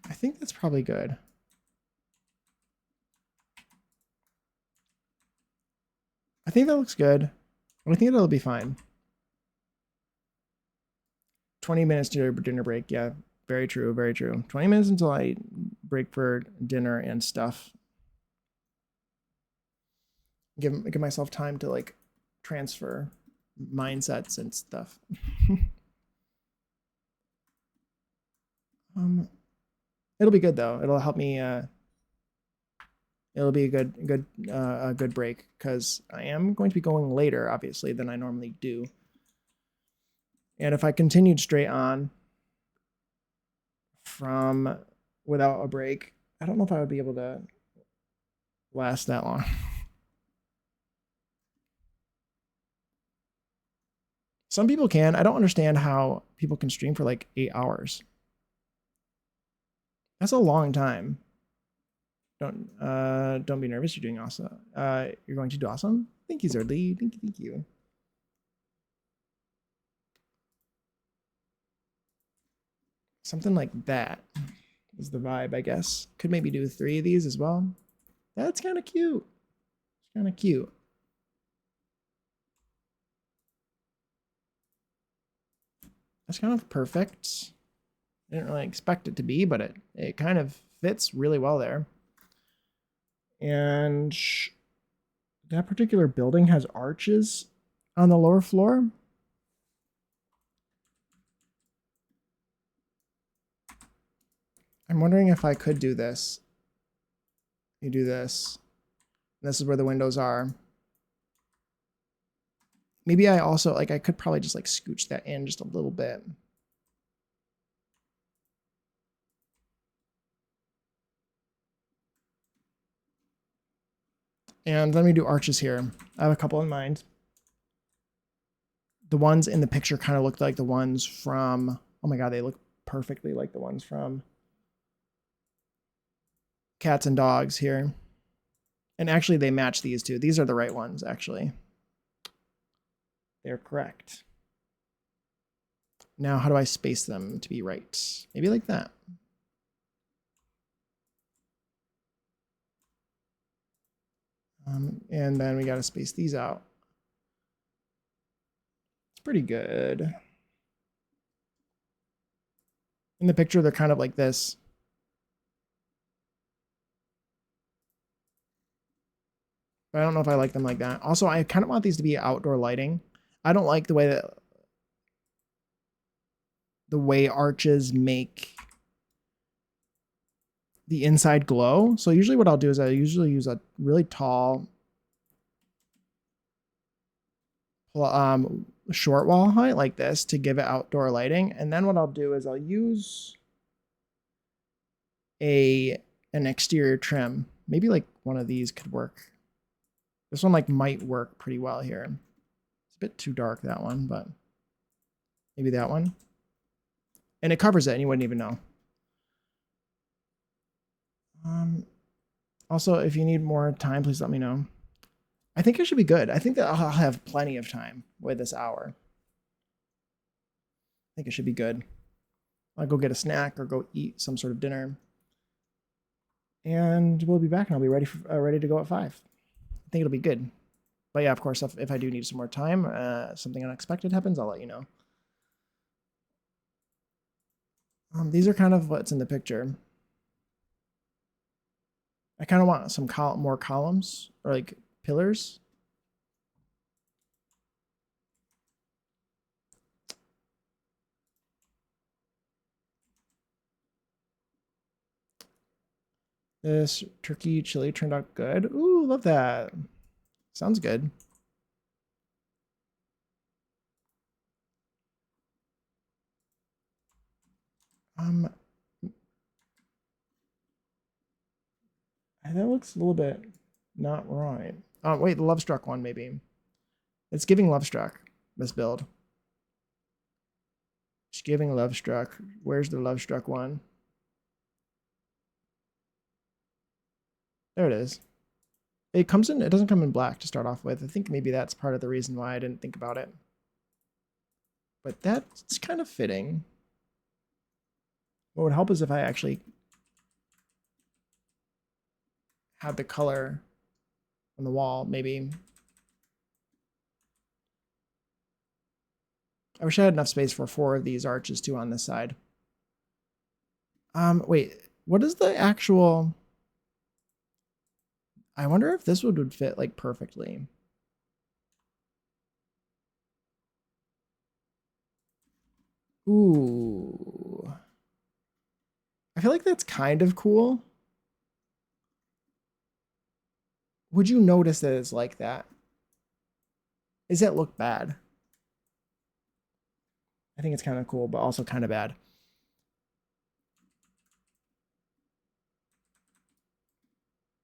I think that's probably good. I think that looks good. I think it'll be fine. 20 minutes to dinner break. Yeah, very true, very true. 20 minutes until I break for dinner and stuff. Give myself time to like transfer mindsets and stuff. It'll be good though. It'll help me. It'll be a good break because I am going to be going later, obviously, than I normally do. And if I continued straight on from without a break, I don't know if I would be able to last that long. Some people can. I don't understand how people can stream for like 8 hours. That's a long time. Don't be nervous. You're doing awesome. You're going to do awesome. Thank you, Zerdly. Thank you. Something like that is the vibe, I guess. Could maybe do 3 of these as well. That's kind of cute. It's kind of cute. That's kind of perfect. I didn't really expect it to be, but it kind of fits really well there. And that particular building has arches on the lower floor. I'm wondering if I could do this. You do this. This is where the windows are. Maybe I also, like, I could probably just like scooch that in just a little bit. And let me do arches here. I have a couple in mind. The ones in the picture kind of look like the ones from, oh my God, they look perfectly like the ones from Cats and Dogs here. And actually they match these two. These are the right ones, actually. They're correct. Now, how do I space them to be right? Maybe like that. And then we got to space these out. It's pretty good. In the picture, they're kind of like this. But I don't know if I like them like that. Also, I kind of want these to be outdoor lighting. I don't like the way arches make the inside glow. So usually what I'll do is I usually use a really tall short wall height like this to give it outdoor lighting. And then what I'll do is I'll use an exterior trim. Maybe like one of these could work. This one like might work pretty well here. It's a bit too dark, that one, but maybe that one. And it covers it and you wouldn't even know. Also, if you need more time, please let me know. I think it should be good. I think that I'll have plenty of time with this hour. think it should be good. I'll go get a snack or go eat some sort of dinner. And we'll be back and I'll be ready to go at 5. I think it'll be good. But yeah, of course, if I do need some more time, something unexpected happens, I'll let you know. These are kind of what's in the picture. I kind of want some more columns or like pillars. This turkey chili turned out good. Ooh, love that. Sounds good. That looks a little bit not right. Oh, wait, the Love Struck one, maybe. It's giving Love Struck, this build. It's giving Love Struck. Where's the Love Struck one? There it is. It doesn't come in black to start off with. I think maybe that's part of the reason why I didn't think about it. But that's kind of fitting. What would help is if I actually had the color on the wall, maybe. I wish I had enough space for 4 of these arches too on this side. Wait, what is the actual... I wonder if this would fit like perfectly. Ooh. I feel like that's kind of cool. Would you notice that it's like that? Does it look bad? I think it's kind of cool, but also kind of bad.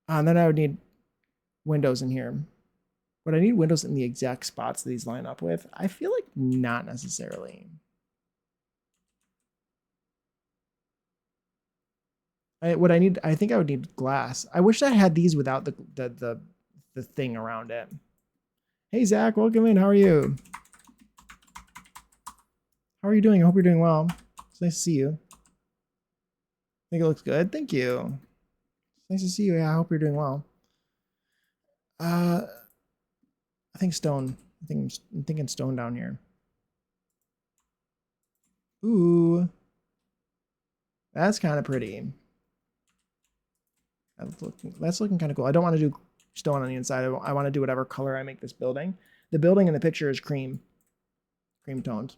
And then I would need windows in here. Would I need windows in the exact spots these line up with? I feel like not necessarily. I think I would need glass. I wish I had these without the thing around it. Hey Zach, welcome in. How are you? How are you doing? I hope you're doing well. It's nice to see you. I think it looks good. Thank you. It's nice to see you. Yeah, I hope you're doing well. I think stone. I'm thinking stone down here. Ooh. That's kind of pretty. That's looking kind of cool. I don't want to do stone on the inside. I want to do whatever color I make this building. The building in the picture is cream toned.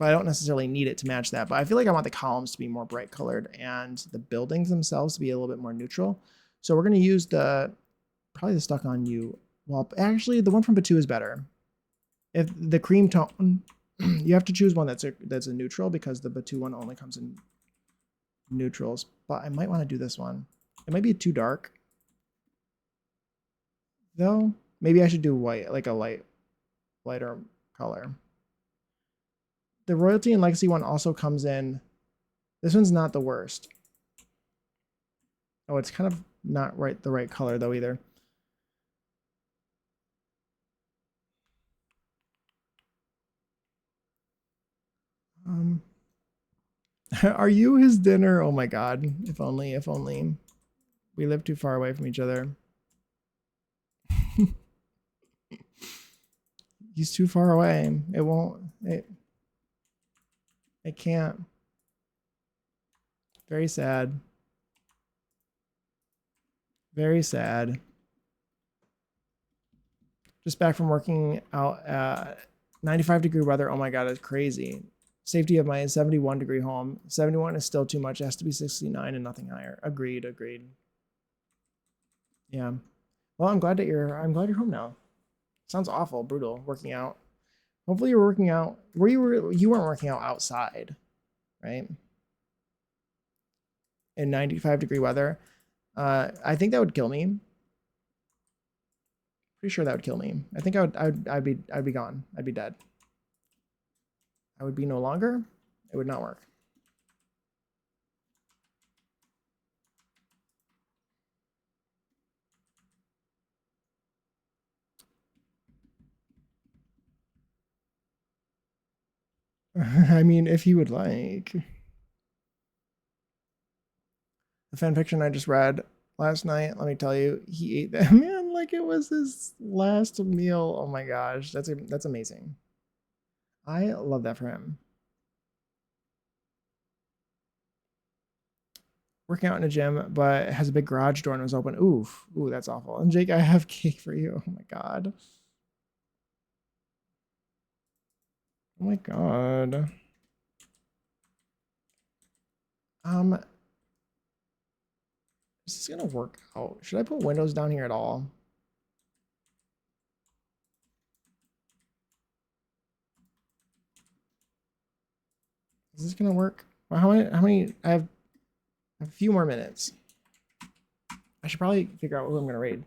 But I don't necessarily need it to match that. But I feel like I want the columns to be more bright colored and the buildings themselves to be a little bit more neutral. So we're going to use probably the Stuck on You. Well, actually, the one from Batu is better. If the cream tone, you have to choose one that's a neutral because the Batu one only comes in neutrals. But I might want to do this one. It might be too dark, though. Maybe I should do white, like a lighter color. The Royalty and Legacy one also comes in. This one's not the worst. Oh, it's kind of not the right color though either. Are you his dinner? Oh my God! If only we live too far away from each other. He's too far away. It won't. It can't. Very sad. Very sad. Just back from working out at 95-degree weather. Oh my God, it's crazy. Safety of my 71-degree home. 71 is still too much. It has to be 69 and nothing higher. Agreed. Yeah. Well, I'm glad you're home now. Sounds awful, brutal, working out. Hopefully you're working out. You weren't working out outside, right? In 95-degree weather. I think that would kill me. Pretty sure that would kill me. I think I'd be gone. I'd be dead. I would be no longer. It would not work. I mean, if he would like. The fan fiction I just read last night, let me tell you, he ate that man like it was his last meal. Oh my gosh, that's amazing. I love that for him. Working out in a gym, but it has a big garage door and it was open. Oof, ooh, that's awful. And Jake, I have cake for you. Oh my god. Oh my god. Um, is this gonna work out? Should I put windows down here at all? Is this gonna work? Well, how many I have a few more minutes. I should probably figure out who I'm gonna raid.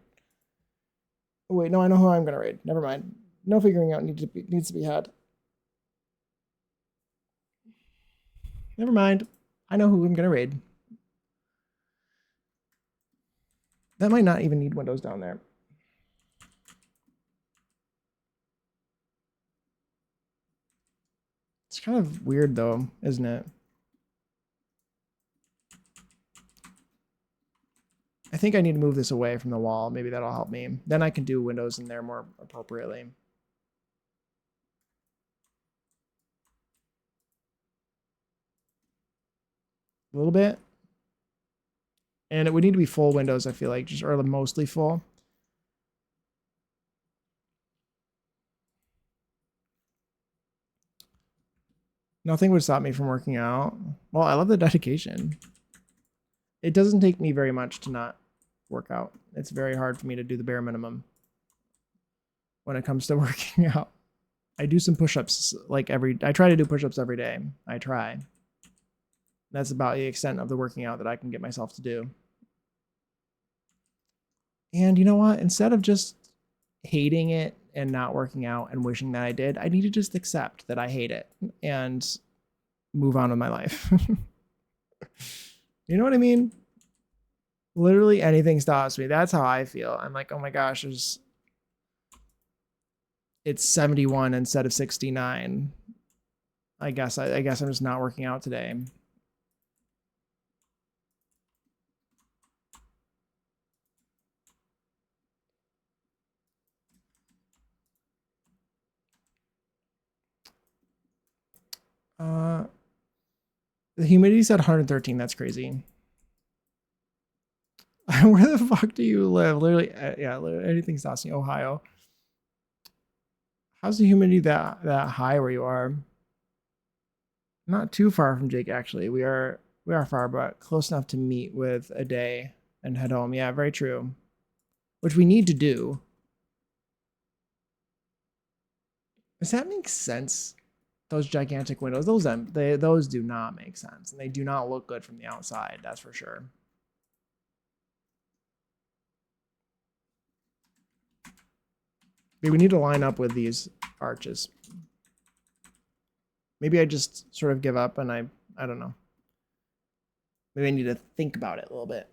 Oh wait, no, I know who I'm gonna raid. Never mind. No figuring out needs to be had. Never mind. I know who I'm gonna raid. That might not even need windows down there. It's kind of weird though, isn't it? I think I need to move this away from the wall. Maybe that'll help me. Then I can do windows in there more appropriately. A little bit. And it would need to be full windows, I feel like, just or mostly full. Nothing would stop me from working out. Well, I love the dedication. It doesn't take me very much to not work out. It's very hard for me to do the bare minimum when it comes to working out. I do some push-ups like I try to do push-ups every day. I try. That's about the extent of the working out that I can get myself to do. And you know what? Instead of just hating it and not working out and wishing that I did, I need to just accept that I hate it and move on with my life. You know what I mean? Literally anything stops me. That's how I feel. I'm like, oh my gosh, it's 71 instead of 69. I guess I'm just not working out today. The humidity's at 113. That's crazy. Where the fuck do you live? Literally, yeah, literally anything stops me. Ohio. How's the humidity that high where you are? Not too far from Jake, actually. We are far, but close enough to meet with a day and head home. Yeah, very true. Which we need to do. Does that make sense? Those gigantic windows, those do not make sense, and they do not look good from the outside. That's for sure. Maybe we need to line up with these arches. Maybe I just sort of give up and I don't know. Maybe I need to think about it a little bit.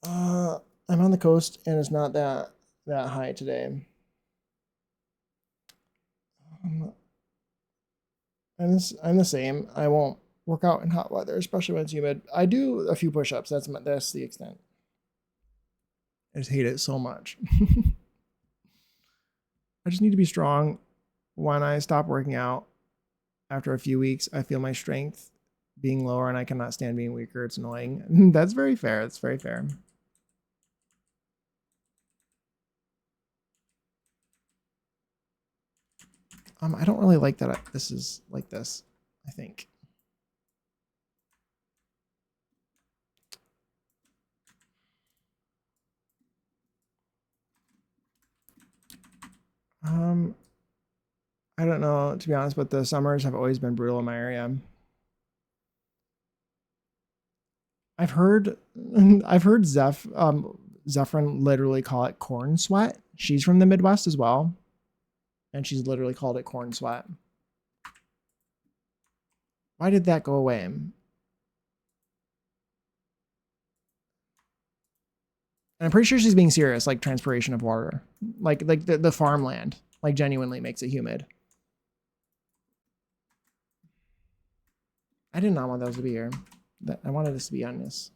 I'm on the coast and it's not that high today. I'm the same. I won't work out in hot weather, especially when it's humid. I do a few push-ups. That's the extent. I just hate it so much. I just need to be strong. When I stop working out after a few weeks, I feel my strength being lower and I cannot stand being weaker. It's annoying. That's very fair. That's very fair. I don't really like that this is like this, I think. I don't know, to be honest, but the summers have always been brutal in my area. I've heard Zephyrin literally call it corn sweat. She's from the Midwest as well, and she's literally called it corn sweat. Why did that go away? And I'm pretty sure she's being serious, like transpiration of water, like the farmland, like genuinely makes it humid. I did not want those to be here. I wanted this to be on this.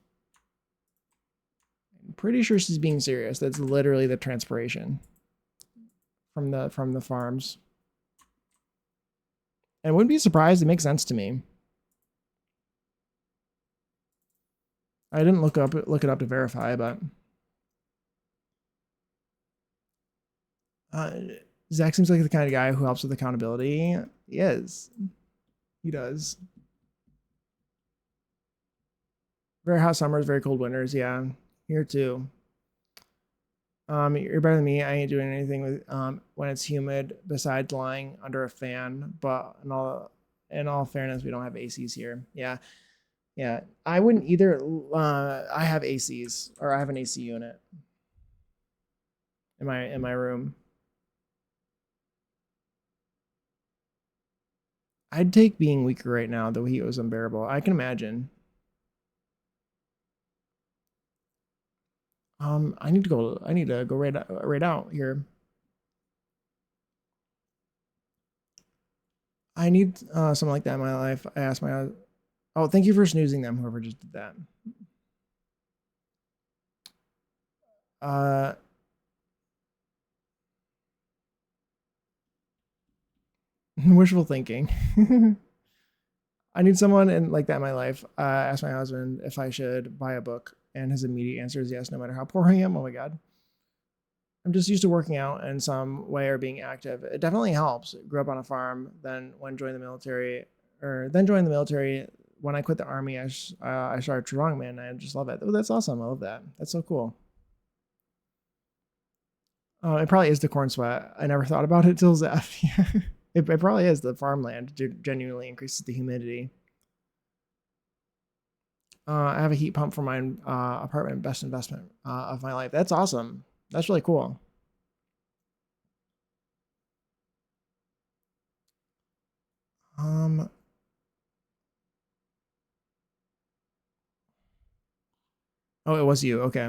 I'm pretty sure she's being serious. That's literally the transpiration from the farms. And wouldn't be surprised. It makes sense to me. I didn't look it up to verify, but Zach seems like the kind of guy who helps with accountability. He is. He does. Very hot summers, very cold winters. Yeah, here too. You're better than me. I ain't doing anything with when it's humid besides lying under a fan. But in all fairness, we don't have ACs here. Yeah, yeah. I wouldn't either. I have ACs, or I have an AC unit in my room. I'd take being weaker right now. The heat was unbearable. I can imagine. I need to go. I need to go right out here. I need something like that in my life. I asked my. Oh, thank you for snoozing them. Whoever just did that. Wishful thinking. I need someone like that in my life. I asked my husband if I should buy a book, and his immediate answer is yes, no matter how poor I am. Oh my god. I'm just used to working out in some way or being active. It definitely helps. Grew up on a farm, then when joined the military, When I quit the army, I started strongman. I just love it. Oh, that's awesome. I love that. That's so cool. Oh, it probably is the corn sweat. I never thought about it till Zeph. It probably is the farmland. Genuinely increases the humidity. I have a heat pump for my apartment. Best investment of my life. That's awesome. That's really cool. Oh, it was you. Okay.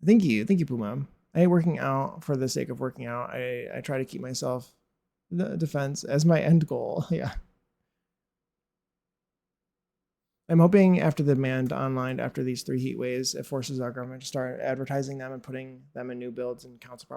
Thank you, Puma. I hate working out for the sake of working out. I try to keep myself the defense as my end goal. Yeah. I'm hoping after the demand online after these 3 heat waves, it forces our government to start advertising them and putting them in new builds and council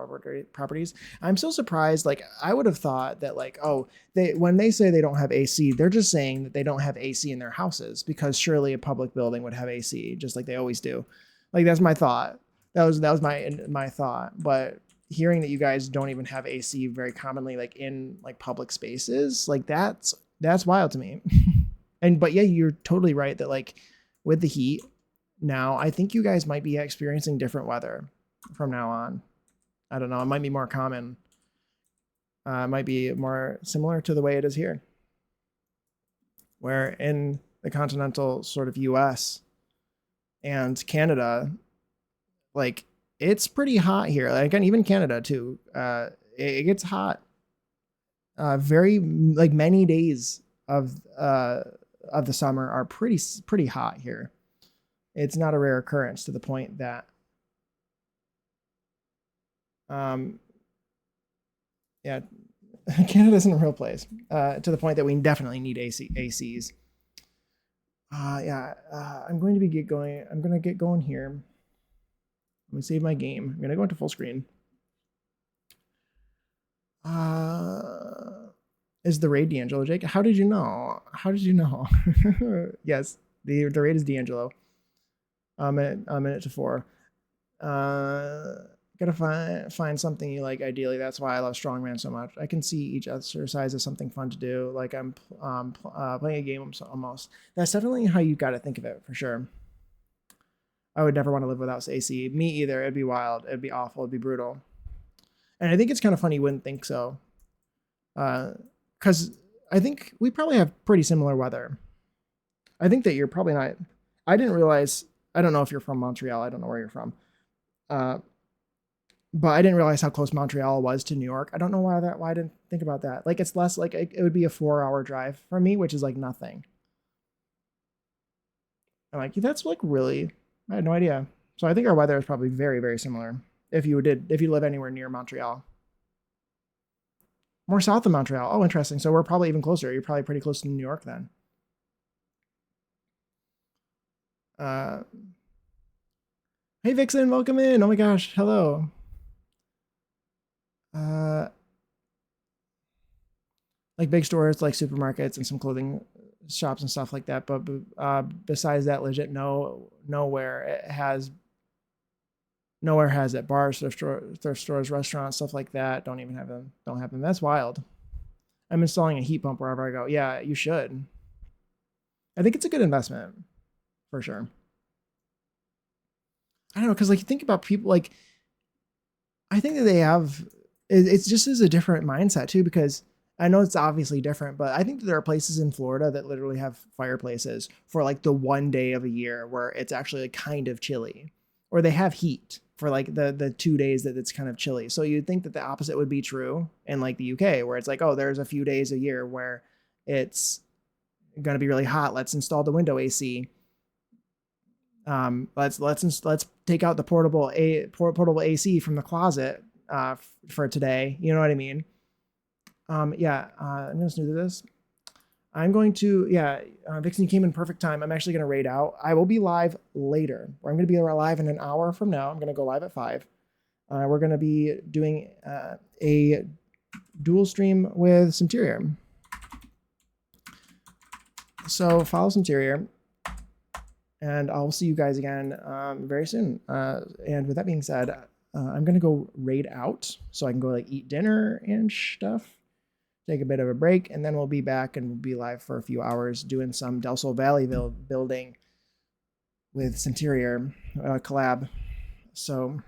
properties. I'm so surprised. Like, I would have thought that, like, oh, when they say they don't have AC, they're just saying that they don't have AC in their houses, because surely a public building would have AC just like they always do. Like, that's my thought. That was my thought. But hearing that you guys don't even have AC very commonly, like in like public spaces, like that's wild to me. But yeah, you're totally right that like with the heat now, I think you guys might be experiencing different weather from now on. I don't know. It might be more common. It might be more similar to the way it is here, where in the continental sort of US and Canada, like it's pretty hot here. Like, and even Canada too. It gets hot. Very like many days of the summer are pretty hot here. It's not a rare occurrence, to the point that yeah, Canada isn't a real place. To the point that we definitely need ACs. I'm going to get going. I'm going to get going here. Let me save my game. I'm going to go into full screen. Is the raid D'Angelo, Jake? How did you know? Yes, the raid is D'Angelo. A minute to 4. Gotta find something you like. Ideally, that's why I love strongman so much. I can see each exercise as something fun to do. Like I'm playing a game almost. That's definitely how you got to think of it, for sure. I would never want to live without AC. Me either. It'd be wild. It'd be awful. It'd be brutal. And I think it's kind of funny you wouldn't think so. Because I think we probably have pretty similar weather. I think that you're probably not. I didn't realize. I don't know if you're from Montreal. I don't know where you're from. But I didn't realize how close Montreal was to New York. I don't know why I didn't think about that. Like, it's less, like it would be a 4-hour drive for me, which is like nothing. I'm like, that's like really. I had no idea. So I think our weather is probably very, very similar. If you live anywhere near Montreal. More south of Montreal. Oh, interesting. So we're probably even closer. You're probably pretty close to New York then. Uh, hey Vixen, welcome in. Oh my gosh, hello. Like big stores, like supermarkets and some clothing shops and stuff like that. But besides that, legit, nowhere has it. Bars, thrift stores, restaurants, stuff like that don't even have them. Don't have them. That's wild. I'm installing a heat pump wherever I go. Yeah, you should. I think it's a good investment for sure. I don't know, because like you think about people like I think that they have it's just as a different mindset too, because I know it's obviously different, but I think that there are places in Florida that literally have fireplaces for like the one day of a year where it's actually like kind of chilly, or they have heat for like the 2 days that it's kind of chilly. So you'd think that the opposite would be true in like the UK, where it's like, oh, there's a few days a year where it's going to be really hot. Let's install the window AC. Let's take out the portable AC from the closet for today. You know what I mean? Yeah, I'm gonna snooze this. I'm going to, yeah, Vixen came in perfect time. I'm actually gonna raid out. I will be live later. I'm gonna be live in an hour from now. I'm gonna go live at 5. We're gonna be doing a dual stream with Centurior. So follow Centurior, and I'll see you guys again very soon. And with that being said, I'm gonna go raid out so I can go like eat dinner and stuff, take a bit of a break, and then we'll be back and we'll be live for a few hours doing some Del Sol Valley building with Centurior collab. So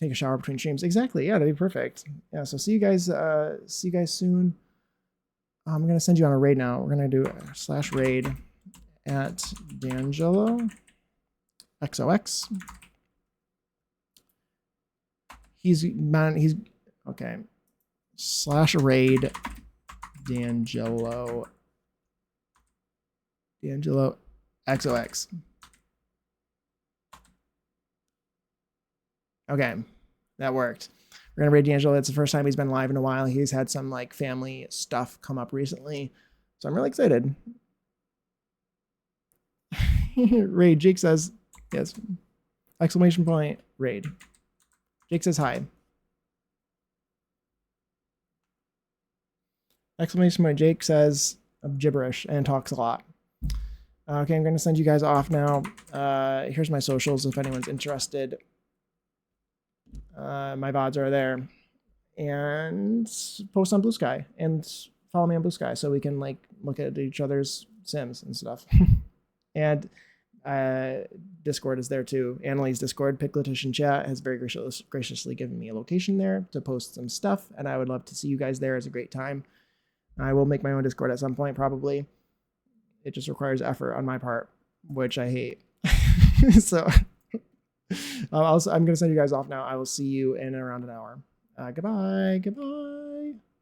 take a shower between streams. Exactly. Yeah, that'd be perfect. Yeah. So see you guys soon. I'm gonna send you on a raid now. We're gonna do /raid at D'Angelo XOX. He's okay. /raid D'Angelo XOX. Okay, that worked. We're gonna raid D'Angelo. It's the first time he's been live in a while. He's had some like family stuff come up recently, so I'm really excited. Raid. Jake says yes. Exclamation point. Raid. Jake says hi. Exclamation point. Jake says gibberish and talks a lot. Okay, I'm going to send you guys off now. Here's my socials if anyone's interested. My VODs are there. And post on Blue Sky. And follow me on Blue Sky so we can like look at each other's Sims and stuff. And Discord is there too. Annalise Discord, Pickletition Chat has very graciously given me a location there to post some stuff. And I would love to see you guys there. It's a great time. I will make my own Discord at some point, probably. It just requires effort on my part, which I hate. So I'm going to send you guys off now. I will see you in around an hour. Goodbye.